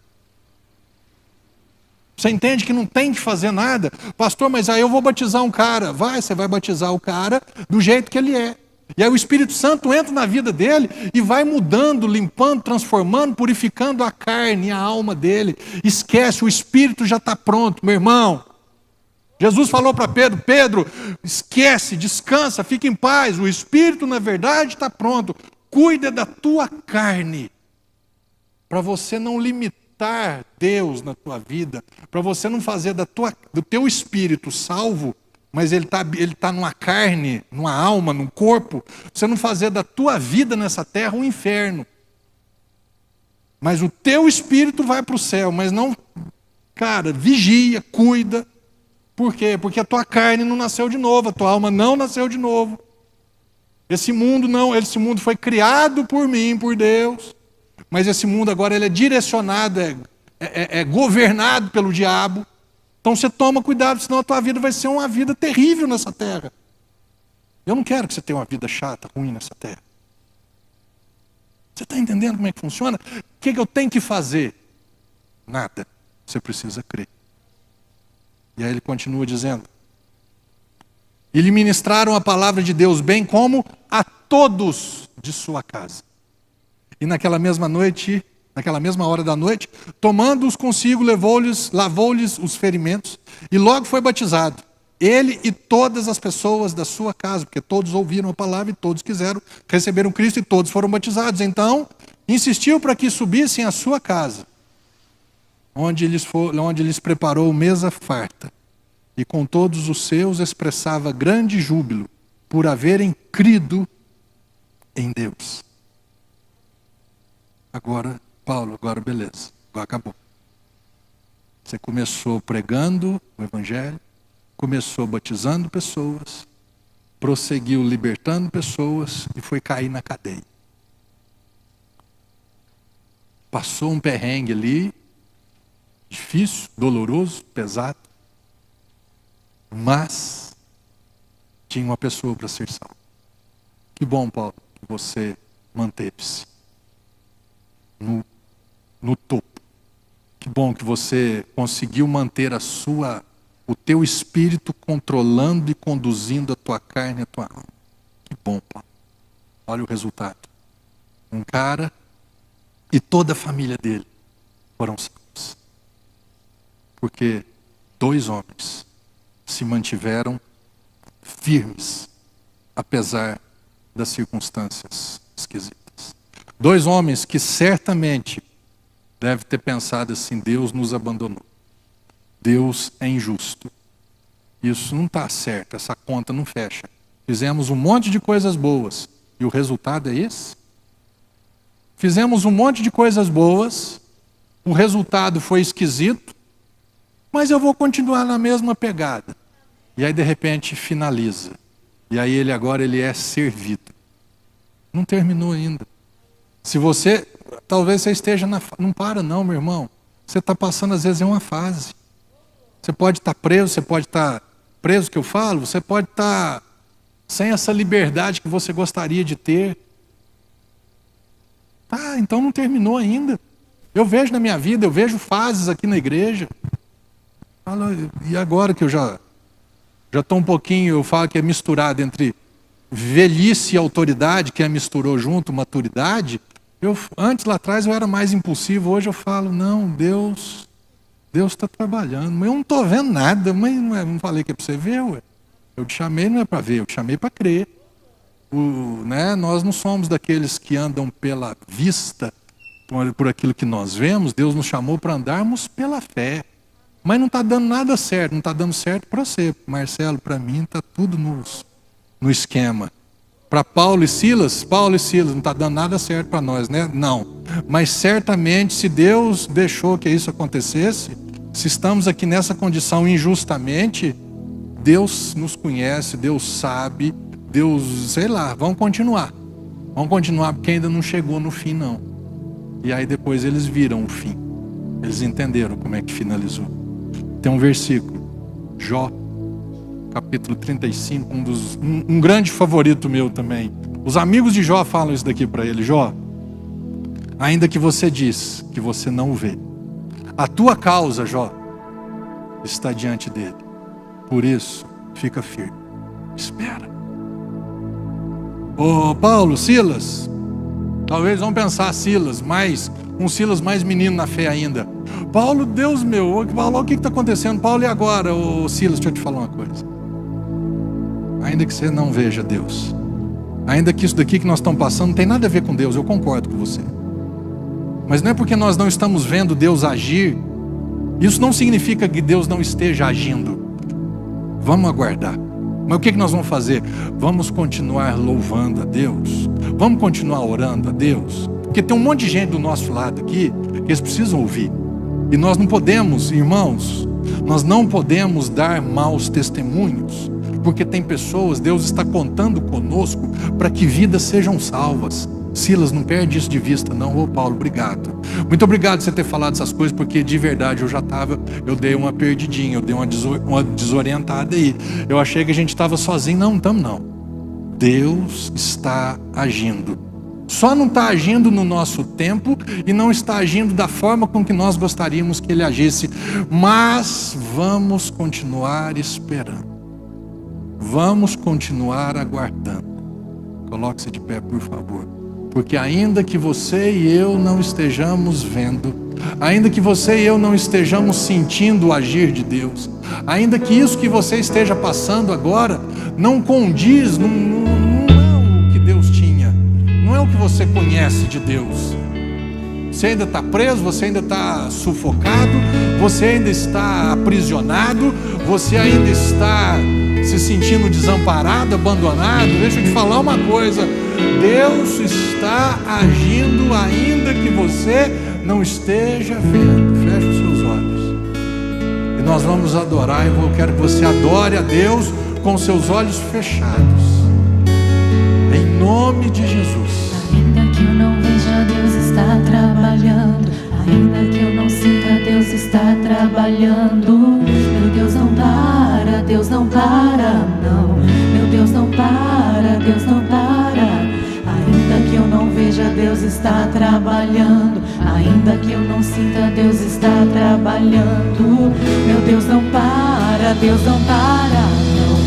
Speaker 1: Você entende que não tem que fazer nada? Pastor, mas aí eu vou batizar um cara. Você vai batizar o cara do jeito que ele é. E aí o Espírito Santo entra na vida dele e vai mudando, limpando, transformando, purificando a carne e a alma dele. Esquece, o Espírito já está pronto, meu irmão. Jesus falou para Pedro: Pedro, esquece, descansa, fica em paz. O Espírito, na verdade, está pronto. Cuida da tua carne, para você não limitar Deus na tua vida, para você não fazer do teu espírito salvo, mas ele tá numa carne, numa alma, num corpo, você não fazer da tua vida nessa terra um inferno. Mas o teu espírito vai para o céu, mas não, cara, vigia, cuida. Por quê? Porque a tua carne não nasceu de novo, a tua alma não nasceu de novo. Esse mundo foi criado por mim, por Deus. Mas esse mundo agora ele é direcionado, é governado pelo diabo. Então você toma cuidado, senão a tua vida vai ser uma vida terrível nessa terra. Eu não quero que você tenha uma vida chata, ruim nessa terra. Você está entendendo como é que funciona? O que eu tenho que fazer? Nada. Você precisa crer. E aí ele continua dizendo: e lhe ministraram a palavra de Deus bem como a todos de sua casa. E naquela mesma noite naquela mesma hora da noite, tomando-os consigo, lavou-lhes os ferimentos, e logo foi batizado. Ele e todas as pessoas da sua casa, porque todos ouviram a palavra e todos receberam Cristo e todos foram batizados. Então, insistiu para que subissem à sua casa, onde lhes preparou mesa farta, e com todos os seus expressava grande júbilo, por haverem crido em Deus. Agora, Paulo, beleza, agora acabou. Você começou pregando o Evangelho, começou batizando pessoas, prosseguiu libertando pessoas e foi cair na cadeia. Passou um perrengue ali, difícil, doloroso, pesado, mas tinha uma pessoa para ser salva. Que bom, Paulo, que você manteve-se no topo. Que bom que você conseguiu manter o teu espírito controlando e conduzindo a tua carne e a tua alma. Que bom, Paulo. Olha o resultado. Um cara e toda a família dele foram salvos. Porque 2 homens se mantiveram firmes, apesar das circunstâncias esquisitas. 2 homens que certamente devem ter pensado assim: Deus nos abandonou. Deus é injusto. Isso não está certo, essa conta não fecha. Fizemos um monte de coisas boas e o resultado é esse? Fizemos um monte de coisas boas, o resultado foi esquisito, mas eu vou continuar na mesma pegada. E aí de repente finaliza. E aí agora ele é servido. Não terminou ainda. Se você, talvez você esteja não para não, meu irmão. Você está passando às vezes em uma fase. Você pode estar preso, que eu falo, você pode estar sem essa liberdade que você gostaria de ter. Então não terminou ainda. Eu vejo na minha vida, eu vejo fases aqui na igreja. E agora que eu já estou um pouquinho, eu falo que é misturado entre velhice e autoridade, que misturou junto, maturidade. Antes, lá atrás, eu era mais impulsivo. Hoje eu falo, não, Deus está trabalhando. Mas eu não estou vendo nada. Mas não falei que é para você ver, ué. Eu te chamei não é para ver, eu te chamei para crer. Nós não somos daqueles que andam pela vista, por aquilo que nós vemos. Deus nos chamou para andarmos pela fé. Mas não está dando nada certo. Não está dando certo para você, Marcelo. Para mim está tudo no esquema. Para Paulo e Silas, não está dando nada certo para nós, né? Não. Mas certamente, se Deus deixou que isso acontecesse, se estamos aqui nessa condição injustamente, Deus nos conhece, Deus sabe, sei lá, vamos continuar. Vamos continuar porque ainda não chegou no fim, não. E aí depois eles viram o fim. Eles entenderam como é que finalizou. Tem um versículo, Jó, capítulo 35, um grande favorito meu também. Os amigos de Jó falam isso daqui para ele: Jó, ainda que você diz que você não o vê, a tua causa, Jó, está diante dele. Por isso, fica firme. Espera. Paulo, Silas, talvez vão pensar Silas, um Silas mais menino na fé ainda. Paulo, Deus meu, Paulo, o que está acontecendo? Paulo, e agora? Silas, deixa eu te falar uma coisa. Ainda que você não veja Deus, ainda que isso daqui que nós estamos passando não tem nada a ver com Deus, eu concordo com você. Mas não é porque nós não estamos vendo Deus agir, isso não significa que Deus não esteja agindo. Vamos aguardar. Mas o que nós vamos fazer? Vamos continuar louvando a Deus, vamos continuar orando a Deus, porque tem um monte de gente do nosso lado aqui que eles precisam ouvir. E nós não podemos, irmãos, nós não podemos dar maus testemunhos, porque tem pessoas, Deus está contando conosco para que vidas sejam salvas. Silas, não perde isso de vista não. Paulo, obrigado. Muito obrigado por você ter falado essas coisas, porque de verdade eu dei uma perdidinha, eu dei uma desorientada aí. Eu achei que a gente estava sozinho. Não estamos não. Deus está agindo. Só não está agindo no nosso tempo e não está agindo da forma com que nós gostaríamos que Ele agisse. Mas vamos continuar esperando. Vamos continuar aguardando. Coloque-se de pé, por favor. Porque ainda que você e eu não estejamos vendo, ainda que você e eu não estejamos sentindo o agir de Deus, ainda que isso que você esteja passando agora não condiz, não é o que Deus tinha, não é o que você conhece de Deus. Você ainda está preso, você ainda está sufocado, você ainda está aprisionado, você ainda está se sentindo desamparado, abandonado. Deixa eu te falar uma coisa: Deus está agindo ainda que você não esteja vendo. Feche os seus olhos e nós vamos adorar. Eu quero que você adore a Deus com seus olhos fechados, em nome de Jesus.
Speaker 2: Ainda que eu não veja, Deus está trabalhando. Ainda que eu não sinta, Deus está trabalhando. Meu Deus não para, Deus não para, não. Meu Deus não para, Deus não para. Ainda que eu não veja, Deus está trabalhando. Ainda que eu não sinta, Deus está trabalhando. Meu Deus não para, Deus não para, não.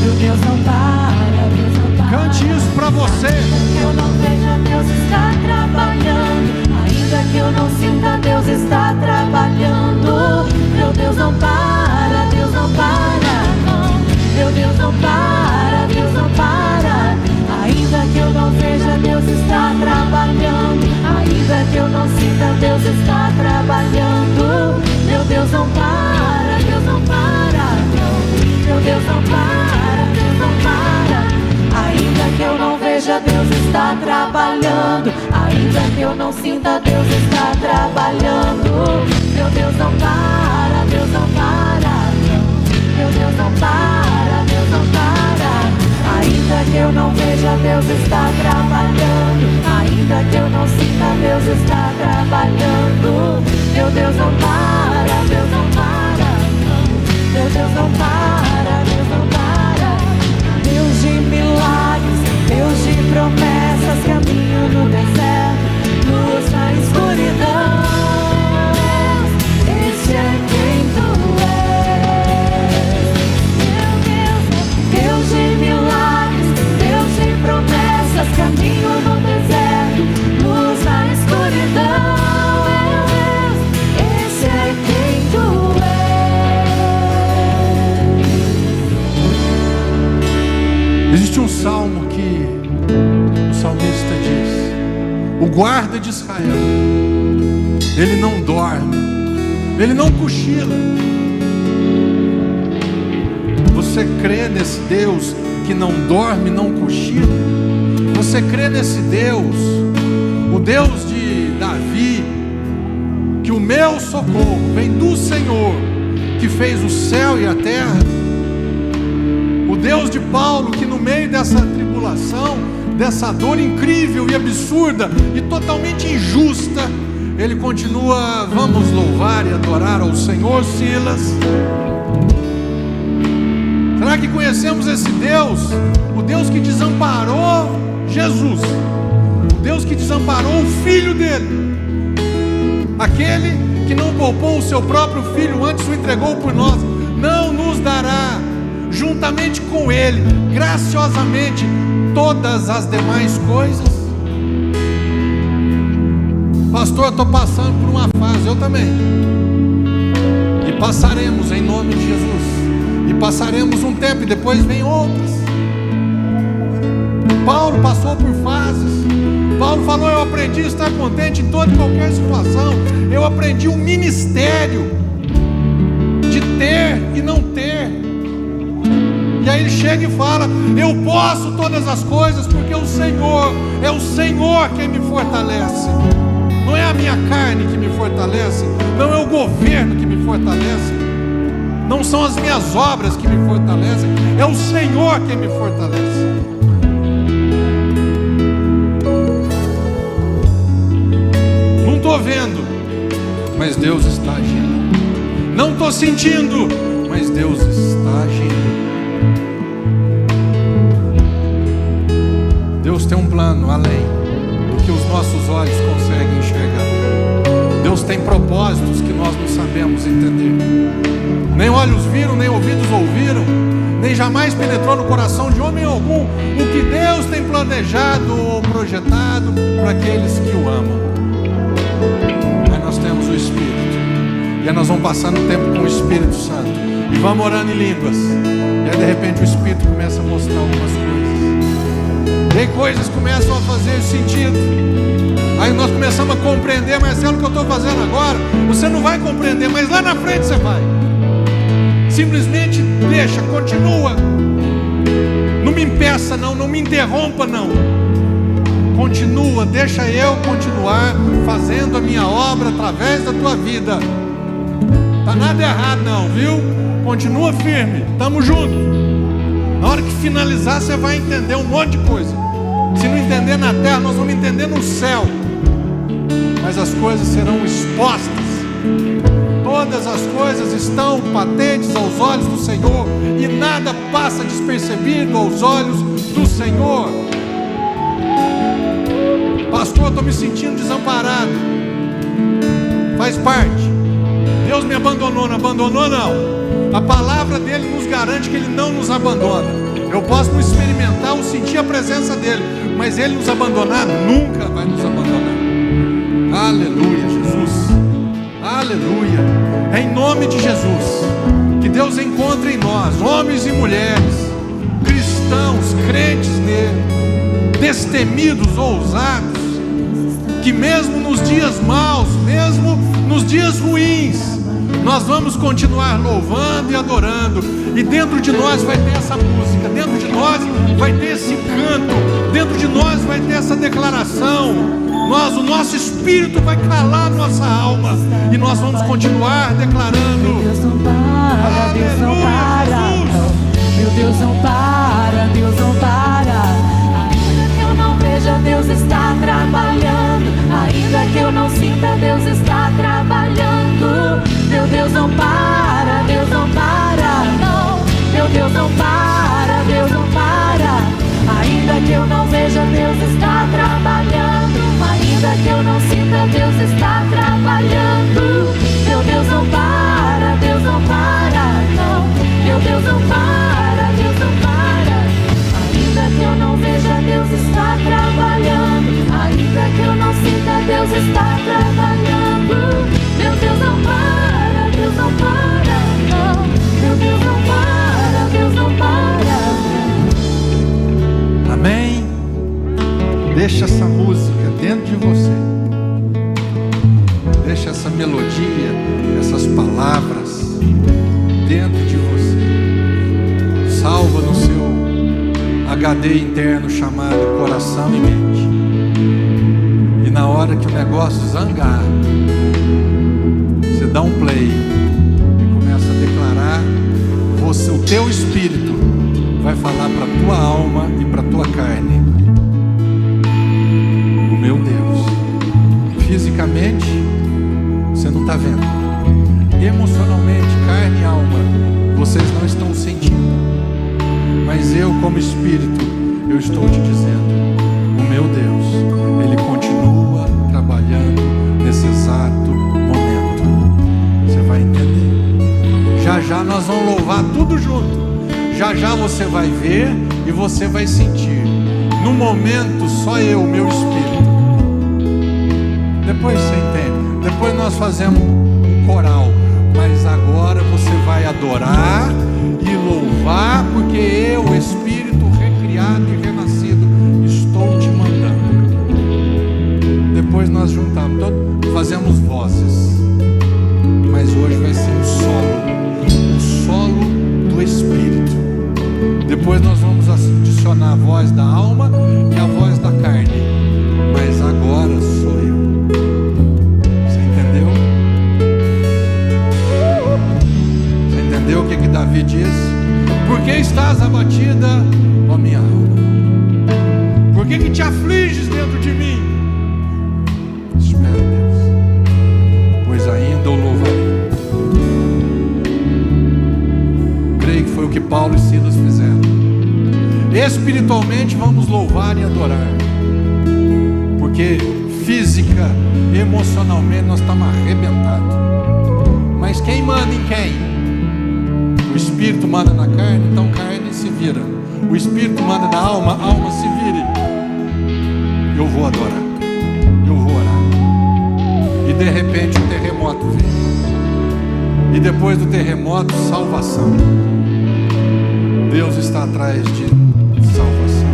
Speaker 2: Meu Deus não para, Deus não para.
Speaker 1: Cante isso pra você.
Speaker 2: Ainda que eu não veja, Deus está trabalhando. Ainda que eu não sinta, Deus está trabalhando. Meu Deus não para, Deus não para, não. Meu Deus não para, Deus não para. Ainda que eu não veja, Deus está trabalhando. Ainda que eu não sinta, Deus está trabalhando. Meu Deus não para, Deus não para, não. Meu Deus não para, Deus não para. Ainda que eu não veja, Deus está trabalhando. Ainda que eu não sinta, Deus está trabalhando. Meu Deus não para, Deus não para, não. Meu Deus não para, Deus não para. Ainda que eu não veja, Deus está trabalhando. Ainda que eu não sinta, Deus está trabalhando. Meu Deus não para, Deus não para, não. Meu Deus não para, Deus não para. Deus de milagres, Deus de promessas, caminho no deserto, luz na escuridão. Esse é quem tu és, meu Deus. Deus de milagres, Deus de promessas, caminho no deserto, luz na escuridão. Meu Deus, esse é quem tu és.
Speaker 1: Existe um salmo que o salmista diz: o guarda de Israel, ele não dorme, ele não cochila. Você crê nesse Deus que não dorme, não cochila? Você crê nesse Deus, o Deus de Davi, que o meu socorro vem do Senhor, que fez o céu e a terra? O Deus de Paulo, que no meio dessa tribulação, dessa dor incrível e absurda e totalmente injusta, ele continua: vamos louvar e adorar ao Senhor, Silas. Será que conhecemos esse Deus? O Deus que desamparou Jesus, o Deus que desamparou o Filho dele, aquele que não poupou o seu próprio Filho, antes o entregou por nós, não nos dará juntamente com ele, graciosamente, todas as demais coisas? Pastor, eu estou passando por uma fase, eu também, e passaremos em nome de Jesus, e passaremos um tempo e depois vem outras. Paulo passou por fases. Paulo falou: eu aprendi a estar contente em toda e qualquer situação. Eu aprendi um ministério de ter e não ter. E aí ele chega e fala: eu posso todas as coisas porque o Senhor, é o Senhor quem me fortalece. Não é a minha carne que me fortalece, não é o governo que me fortalece, não são as minhas obras que me fortalecem, é o Senhor quem me fortalece. Não estou vendo, mas Deus está agindo. Não estou sentindo, mas Deus está agindo. Deus tem um plano além do que os nossos olhos conseguem enxergar. Deus tem propósitos que nós não sabemos entender. Nem olhos viram, nem ouvidos ouviram, nem jamais penetrou no coração de homem algum o que Deus tem planejado ou projetado para aqueles que o amam. Aí nós temos o Espírito, e aí nós vamos passando tempo com o Espírito Santo, e vamos orando em línguas, e aí de repente o Espírito começa a mostrar algumas coisas, e aí coisas começam a fazer sentido. Aí nós começamos a compreender, mas é o que eu estou fazendo agora, você não vai compreender, mas lá na frente você vai. Simplesmente deixa, continua. Não me impeça não, não me interrompa não. Continua, deixa eu continuar fazendo a minha obra através da tua vida. Tá nada errado não, viu? Continua firme, tamo junto. Na hora que finalizar você vai entender um monte de coisa. Se não entender na terra, nós vamos entender no céu. Mas as coisas serão expostas. Todas as coisas estão patentes aos olhos do Senhor, e nada passa despercebido aos olhos do Senhor. Pastor, eu estou me sentindo desamparado. Faz parte. Deus me abandonou, não abandonou não. A palavra dele nos garante que ele não nos abandona. Eu posso não experimentar ou sentir a presença dele, mas ele nos abandonar nunca vai nos abandonar. Aleluia, Jesus. Aleluia. É em nome de Jesus que Deus encontre em nós, homens e mulheres, cristãos, crentes nele, destemidos, ousados, que mesmo nos dias maus, mesmo nos dias ruins, nós vamos continuar louvando e adorando, e dentro de nós vai ter essa música, dentro de nós vai ter esse canto, dentro de nós vai ter essa declaração. O nosso espírito vai calar nossa alma, e nós vamos continuar declarando:
Speaker 2: Deus não para, Deus não para, meu Deus não para, Deus não para. Ainda que eu não veja, Deus está trabalhando. Ainda que eu não sinta, Deus está trabalhando. Meu Deus não para, Deus não para, não. Meu Deus não para, Deus não para. Ainda que eu não veja, Deus está trabalhando. Ainda que eu não sinta, Deus está trabalhando. Meu Deus não para, Deus não para, não. Meu Deus não para, Deus não para. Ainda que eu não veja, Deus está trabalhando. Ainda que eu não sinta, Deus está trabalhando. Meu Deus não para, Deus não para, não. Meu Deus não para, Deus não para.
Speaker 1: Amém? Deixa essa música dentro de você. Deixa essa melodia, essas palavras dentro de você. Salva no seu HD interno chamado coração e mente. E na hora que o negócio zangar, você dá um play e começa a declarar. O teu espírito vai falar para a tua alma e para a tua carne: o meu Deus. Fisicamente você não está vendo, emocionalmente, carne e alma, vocês não estão sentindo, mas eu, como espírito, eu estou te dizendo: o meu Deus, ele continua trabalhando nesse exato momento. Você vai entender. Já já nós vamos louvar tudo junto. Já já você vai ver e você vai sentir. No momento, só eu, meu espírito. Depois você entende. Depois nós fazemos um coral. Mas agora você vai adorar e louvar, porque eu, Espírito recriado e renascido, estou te mandando. Depois nós juntamos, fazemos vozes. Mas hoje vai ser o solo do Espírito. Depois nós vamos adicionar a voz da alma e a voz da carne. Mas agora sou eu. Você entendeu? Você entendeu o que Davi diz? Por que estás abatida, ó minha alma? Por que te afliges dentro de mim? Espera, Deus, pois ainda o louvarei. Creio que foi o que Paulo e Silas fizeram. Espiritualmente vamos louvar e adorar, porque física, emocionalmente nós estamos arrebentados. Mas quem manda em quem? O Espírito manda na carne, então carne se vira. O Espírito manda na alma, a alma se vire. Eu vou adorar, eu vou orar. E de repente o terremoto vem. E depois do terremoto, salvação. Deus está atrás de salvação.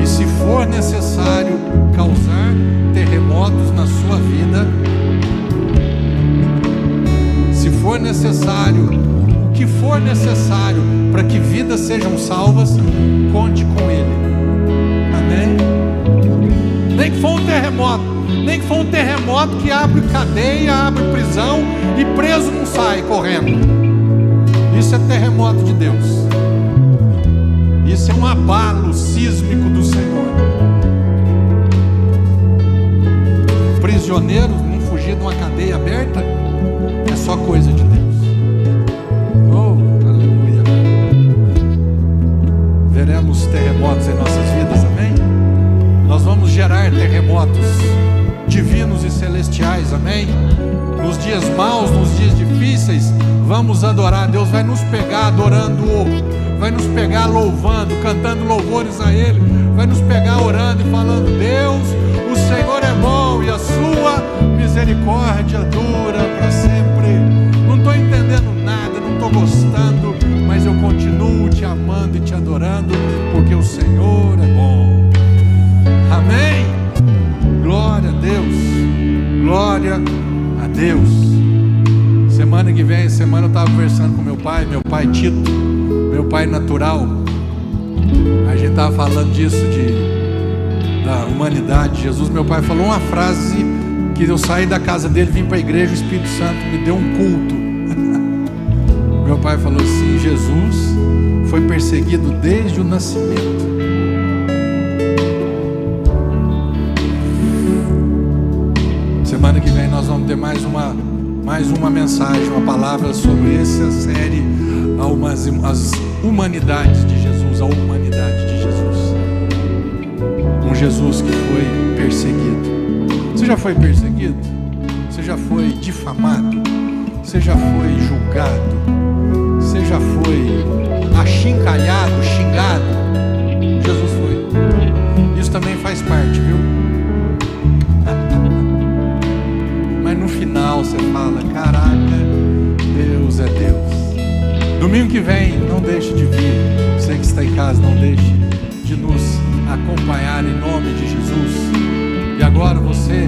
Speaker 1: E se for necessário causar terremotos na sua vida, se for necessário, o que for necessário para que vidas sejam salvas, conte com Ele. Amém? Nem que for um terremoto, nem que for um terremoto que abre cadeia, abre prisão e preso não sai correndo. Isso é terremoto de Deus. Isso é um abalo sísmico do Senhor. Prisioneiros não fugir de uma cadeia aberta é só coisa de Deus. Oh, aleluia. Veremos terremotos em nossas vidas, amém? Nós vamos gerar terremotos divinos e celestiais, amém? Nos dias maus, nos dias difíceis, vamos adorar. Deus vai nos pegar adorando-o, vai nos pegar louvando, cantando louvores a Ele, vai nos pegar orando e falando: Deus, o Senhor é bom e a sua misericórdia dura para sempre. Não estou entendendo nada, não estou gostando, mas eu continuo te amando e te adorando, porque o Senhor é bom. Amém? Glória a Deus, glória a Deus. Semana que vem, eu estava conversando com meu pai Tito, meu pai natural. A gente estava falando disso, da humanidade. Jesus, meu pai, falou uma frase que eu saí da casa dele, vim para a igreja, o Espírito Santo me deu um culto. Meu pai falou assim: Jesus foi perseguido desde o nascimento. Semana que vem nós vamos ter mais uma mensagem, uma palavra sobre essa série, as humanidades de Jesus, a humanidade de Jesus. Um Jesus que foi perseguido. Você já foi perseguido? Você já foi difamado? Você já foi julgado? Você já foi achincalhado, xingado? Jesus foi. Isso também faz parte, viu? Mas no final você fala: caraca, Deus é Deus. Domingo que vem, não deixe de vir. Você que está em casa, não deixe de nos acompanhar em nome de Jesus. E agora você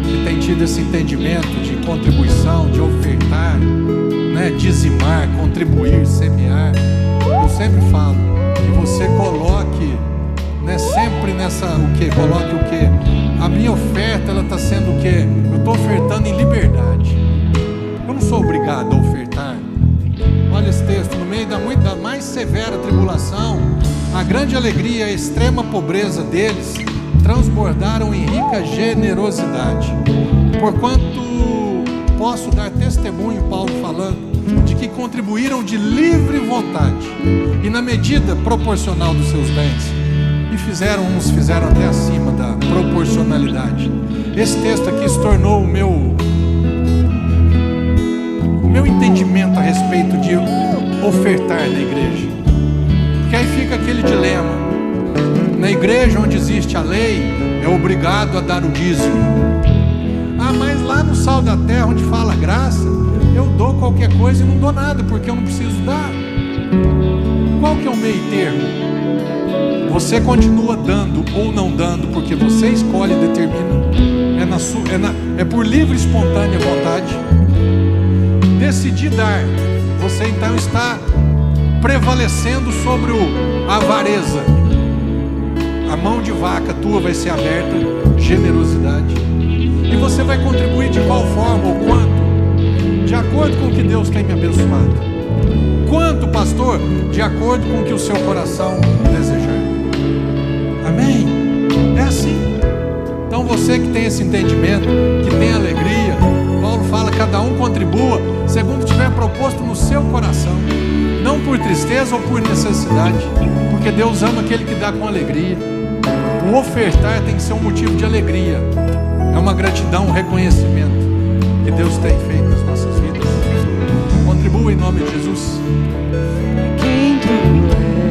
Speaker 1: que tem tido esse entendimento de contribuição, de ofertar, né, dizimar, contribuir, semear, eu sempre falo que você coloque, né, sempre nessa, coloque o quê? A minha oferta, ela está sendo o quê? Eu estou ofertando em liberdade. Eu não sou obrigado a ofertar. Olha esse texto: no meio da mais severa tribulação, a grande alegria e a extrema pobreza deles transbordaram em rica generosidade. Porquanto posso dar testemunho, Paulo falando, de que contribuíram de livre vontade e na medida proporcional dos seus bens. E uns fizeram até acima da proporcionalidade. Esse texto aqui se tornou o meu entendimento a respeito de ofertar na igreja. Porque aí fica aquele dilema: na igreja onde existe a lei, é obrigado a dar o dízimo. Ah, mas lá no Sal da Terra, onde fala graça, eu dou qualquer coisa e não dou nada, porque eu não preciso dar. Qual que é o meio termo? Você continua dando ou não dando, porque você escolhe e determina. É por livre e espontânea vontade. Decidir dar, você então está prevalecendo sobre a avareza. A mão de vaca tua vai ser aberta, generosidade. E você vai contribuir de qual forma ou quanto? De acordo com o que Deus tem me abençoado. Quanto, pastor? De acordo com o que o seu coração desejar. Amém? É assim. Então você que tem esse entendimento, que tem alegria, Paulo fala: cada um contribua segundo tiver proposto no seu coração, não por tristeza ou por necessidade, porque Deus ama aquele que dá com alegria. O ofertar tem que ser um motivo de alegria. É uma gratidão, um reconhecimento que Deus tem feito nas nossas vidas. Contribua em nome de Jesus.
Speaker 2: Quem tu és.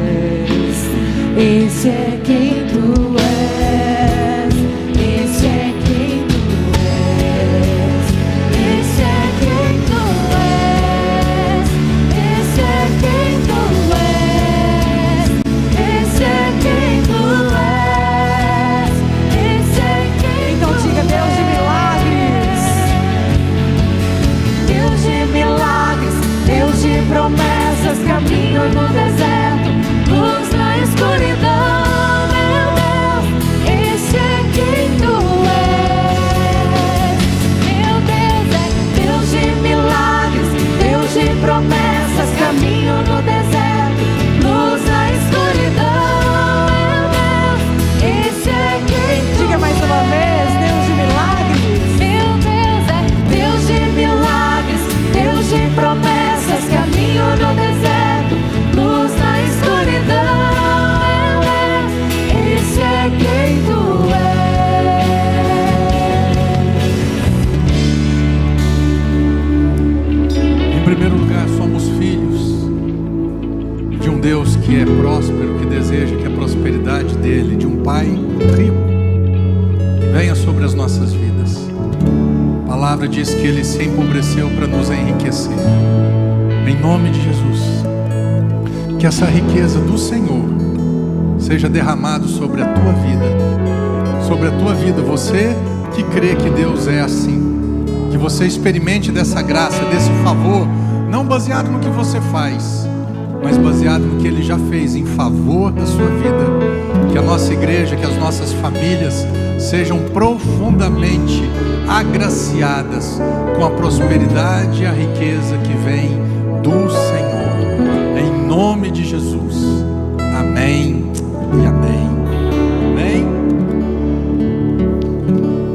Speaker 2: Esse é quem tu és, esse é quem tu és, esse é quem tu és, esse é quem tu és, esse é quem tu és, esse é quem
Speaker 3: Então diga: Deus de milagres,
Speaker 2: Deus de milagres, Deus de promessas, caminho no deserto, luz na escuridão, meu Deus, esse é quem tu és. Meu Deus é Deus de milagres, Deus de promessas, caminho no deserto, luz na escuridão, meu Deus, esse é quem tu
Speaker 3: diga mais uma vez: Deus de milagres,
Speaker 2: meu Deus é Deus de milagres, Deus de promessas, caminho no deserto, luz na escuridão, meu Deus, esse é quem tu
Speaker 1: Em primeiro lugar, somos filhos de um Deus que é próspero, que deseja que a prosperidade dele, de um Pai rico, venha sobre as nossas vidas. A palavra diz que ele se empobreceu para nos enriquecer. Em nome de Jesus, que essa riqueza do Senhor seja derramado sobre a tua vida. Sobre a tua vida, você que crê que Deus é assim. Que você experimente dessa graça, desse favor, não baseado no que você faz, mas baseado no que Ele já fez em favor da sua vida. Que a nossa igreja, que as nossas famílias sejam profundamente agraciadas com a prosperidade e a riqueza que vem do Senhor. Em nome de Jesus. Amém e amém. Amém.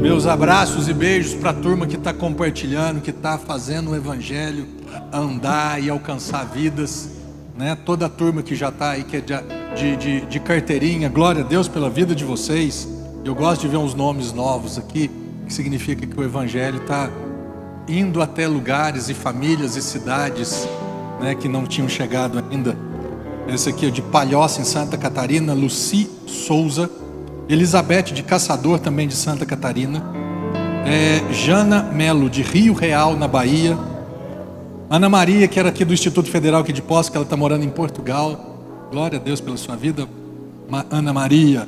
Speaker 1: Meus abraços e beijos para a turma que está compartilhando, que está fazendo o Evangelho andar e alcançar vidas, né? Toda a turma que já está aí, que é de carteirinha, glória a Deus pela vida de vocês. Eu gosto de ver uns nomes novos aqui, que significa que o Evangelho está indo até lugares e famílias e cidades, né, que não tinham chegado ainda. Esse aqui é de Palhoça, em Santa Catarina, Luci Souza. Elizabeth de Caçador, também de Santa Catarina. Jana Melo de Rio Real, na Bahia. Ana Maria, que era aqui do Instituto Federal aqui de Poços, que ela está morando em Portugal. Glória a Deus pela sua vida, Ana Maria.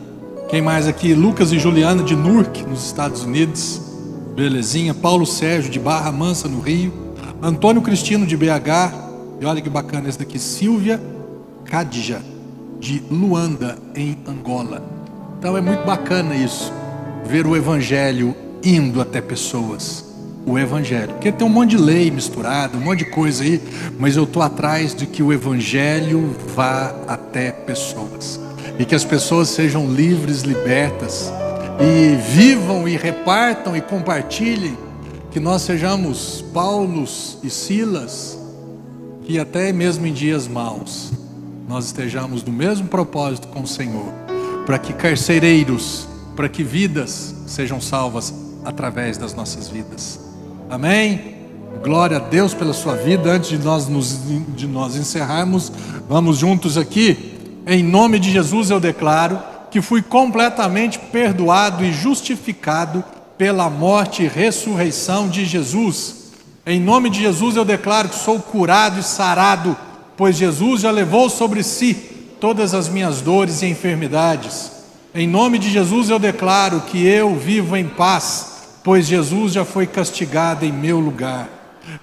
Speaker 1: Quem mais aqui? Lucas e Juliana de Newark, nos Estados Unidos. Belezinha. Paulo Sérgio de Barra Mansa, no Rio. Antônio Cristino de BH. E olha que bacana esse daqui, Silvia Cadja de Luanda, em Angola. Então é muito bacana isso, ver o Evangelho indo até pessoas. O Evangelho, porque tem um monte de lei misturada, um monte de coisa aí, mas eu estou atrás de que o Evangelho vá até pessoas, e que as pessoas sejam livres, libertas, e vivam e repartam e compartilhem, que nós sejamos Paulos e Silas, que até mesmo em dias maus nós estejamos no mesmo propósito com o Senhor, para que carcereiros, para que vidas sejam salvas através das nossas vidas. Amém? Glória a Deus pela sua vida. Antes de nós encerrarmos, vamos juntos aqui. Em nome de Jesus eu declaro que fui completamente perdoado e justificado pela morte e ressurreição de Jesus. Em nome de Jesus eu declaro que sou curado e sarado, pois Jesus já levou sobre si todas as minhas dores e enfermidades. Em nome de Jesus eu declaro que eu vivo em paz, pois Jesus já foi castigado em meu lugar.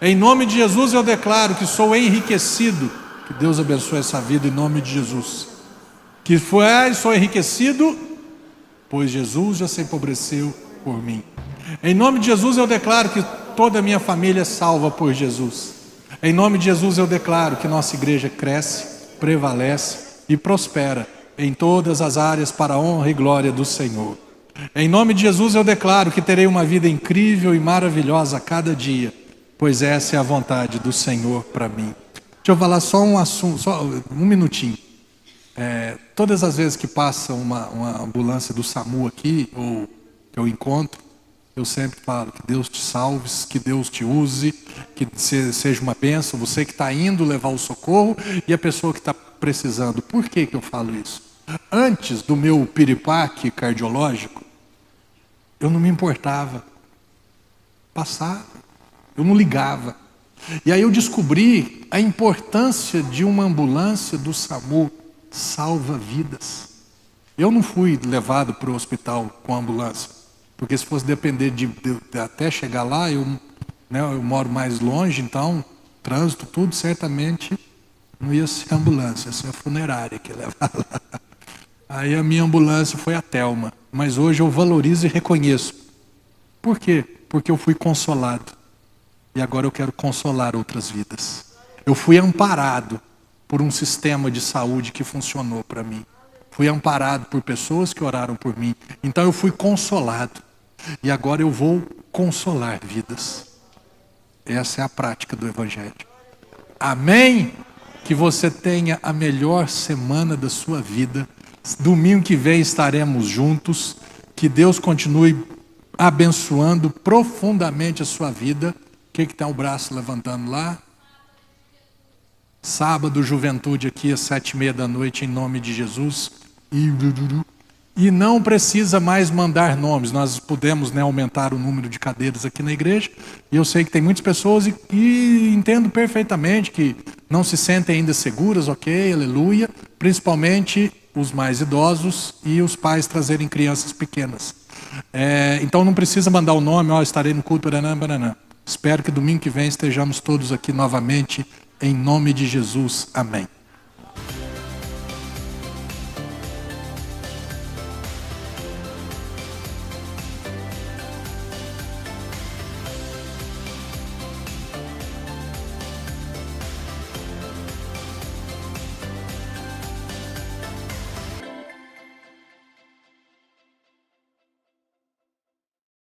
Speaker 1: Em nome de Jesus eu declaro que sou enriquecido. Que Deus abençoe essa vida em nome de Jesus. Sou enriquecido, pois Jesus já se empobreceu por mim. Em nome de Jesus eu declaro que toda a minha família é salva por Jesus. Em nome de Jesus eu declaro que nossa igreja cresce, prevalece e prospera em todas as áreas para a honra e glória do Senhor. Em nome de Jesus eu declaro que terei uma vida incrível e maravilhosa a cada dia, pois essa é a vontade do Senhor para mim. Deixa eu falar só um assunto, só um minutinho. Todas as vezes que passa uma ambulância do SAMU aqui, ou que eu encontro, eu sempre falo que Deus te salve, que Deus te use, que seja uma bênção, você que está indo levar o socorro e a pessoa que está precisando. Por que eu falo isso? Antes do meu piripaque cardiológico, eu não me importava. Passava, eu não ligava. E aí eu descobri a importância de uma ambulância do SAMU salva vidas. Eu não fui levado para o hospital com a ambulância, porque se fosse depender de até chegar lá, eu moro mais longe, então trânsito, tudo certamente não ia ser ambulância, ia ser a funerária que ia levar lá. Aí a minha ambulância foi a Thelma, mas hoje eu valorizo e reconheço. Por quê? Porque eu fui consolado. E agora eu quero consolar outras vidas. Eu fui amparado por um sistema de saúde que funcionou para mim. Fui amparado por pessoas que oraram por mim. Então eu fui consolado. E agora eu vou consolar vidas. Essa é a prática do Evangelho. Amém? Que você tenha a melhor semana da sua vida. Domingo que vem estaremos juntos. Que Deus continue abençoando profundamente a sua vida. O que está o braço levantando lá? Sábado, juventude aqui às 7:30 da noite, em nome de Jesus. E não precisa mais mandar nomes. Nós podemos aumentar o número de cadeiras aqui na igreja. E eu sei que tem muitas pessoas e entendo perfeitamente que não se sentem ainda seguras, ok, aleluia. Principalmente os mais idosos e os pais trazerem crianças pequenas. Então não precisa mandar o nome, estarei no culto, baranã. Espero que domingo que vem estejamos todos aqui novamente, em nome de Jesus. Amém.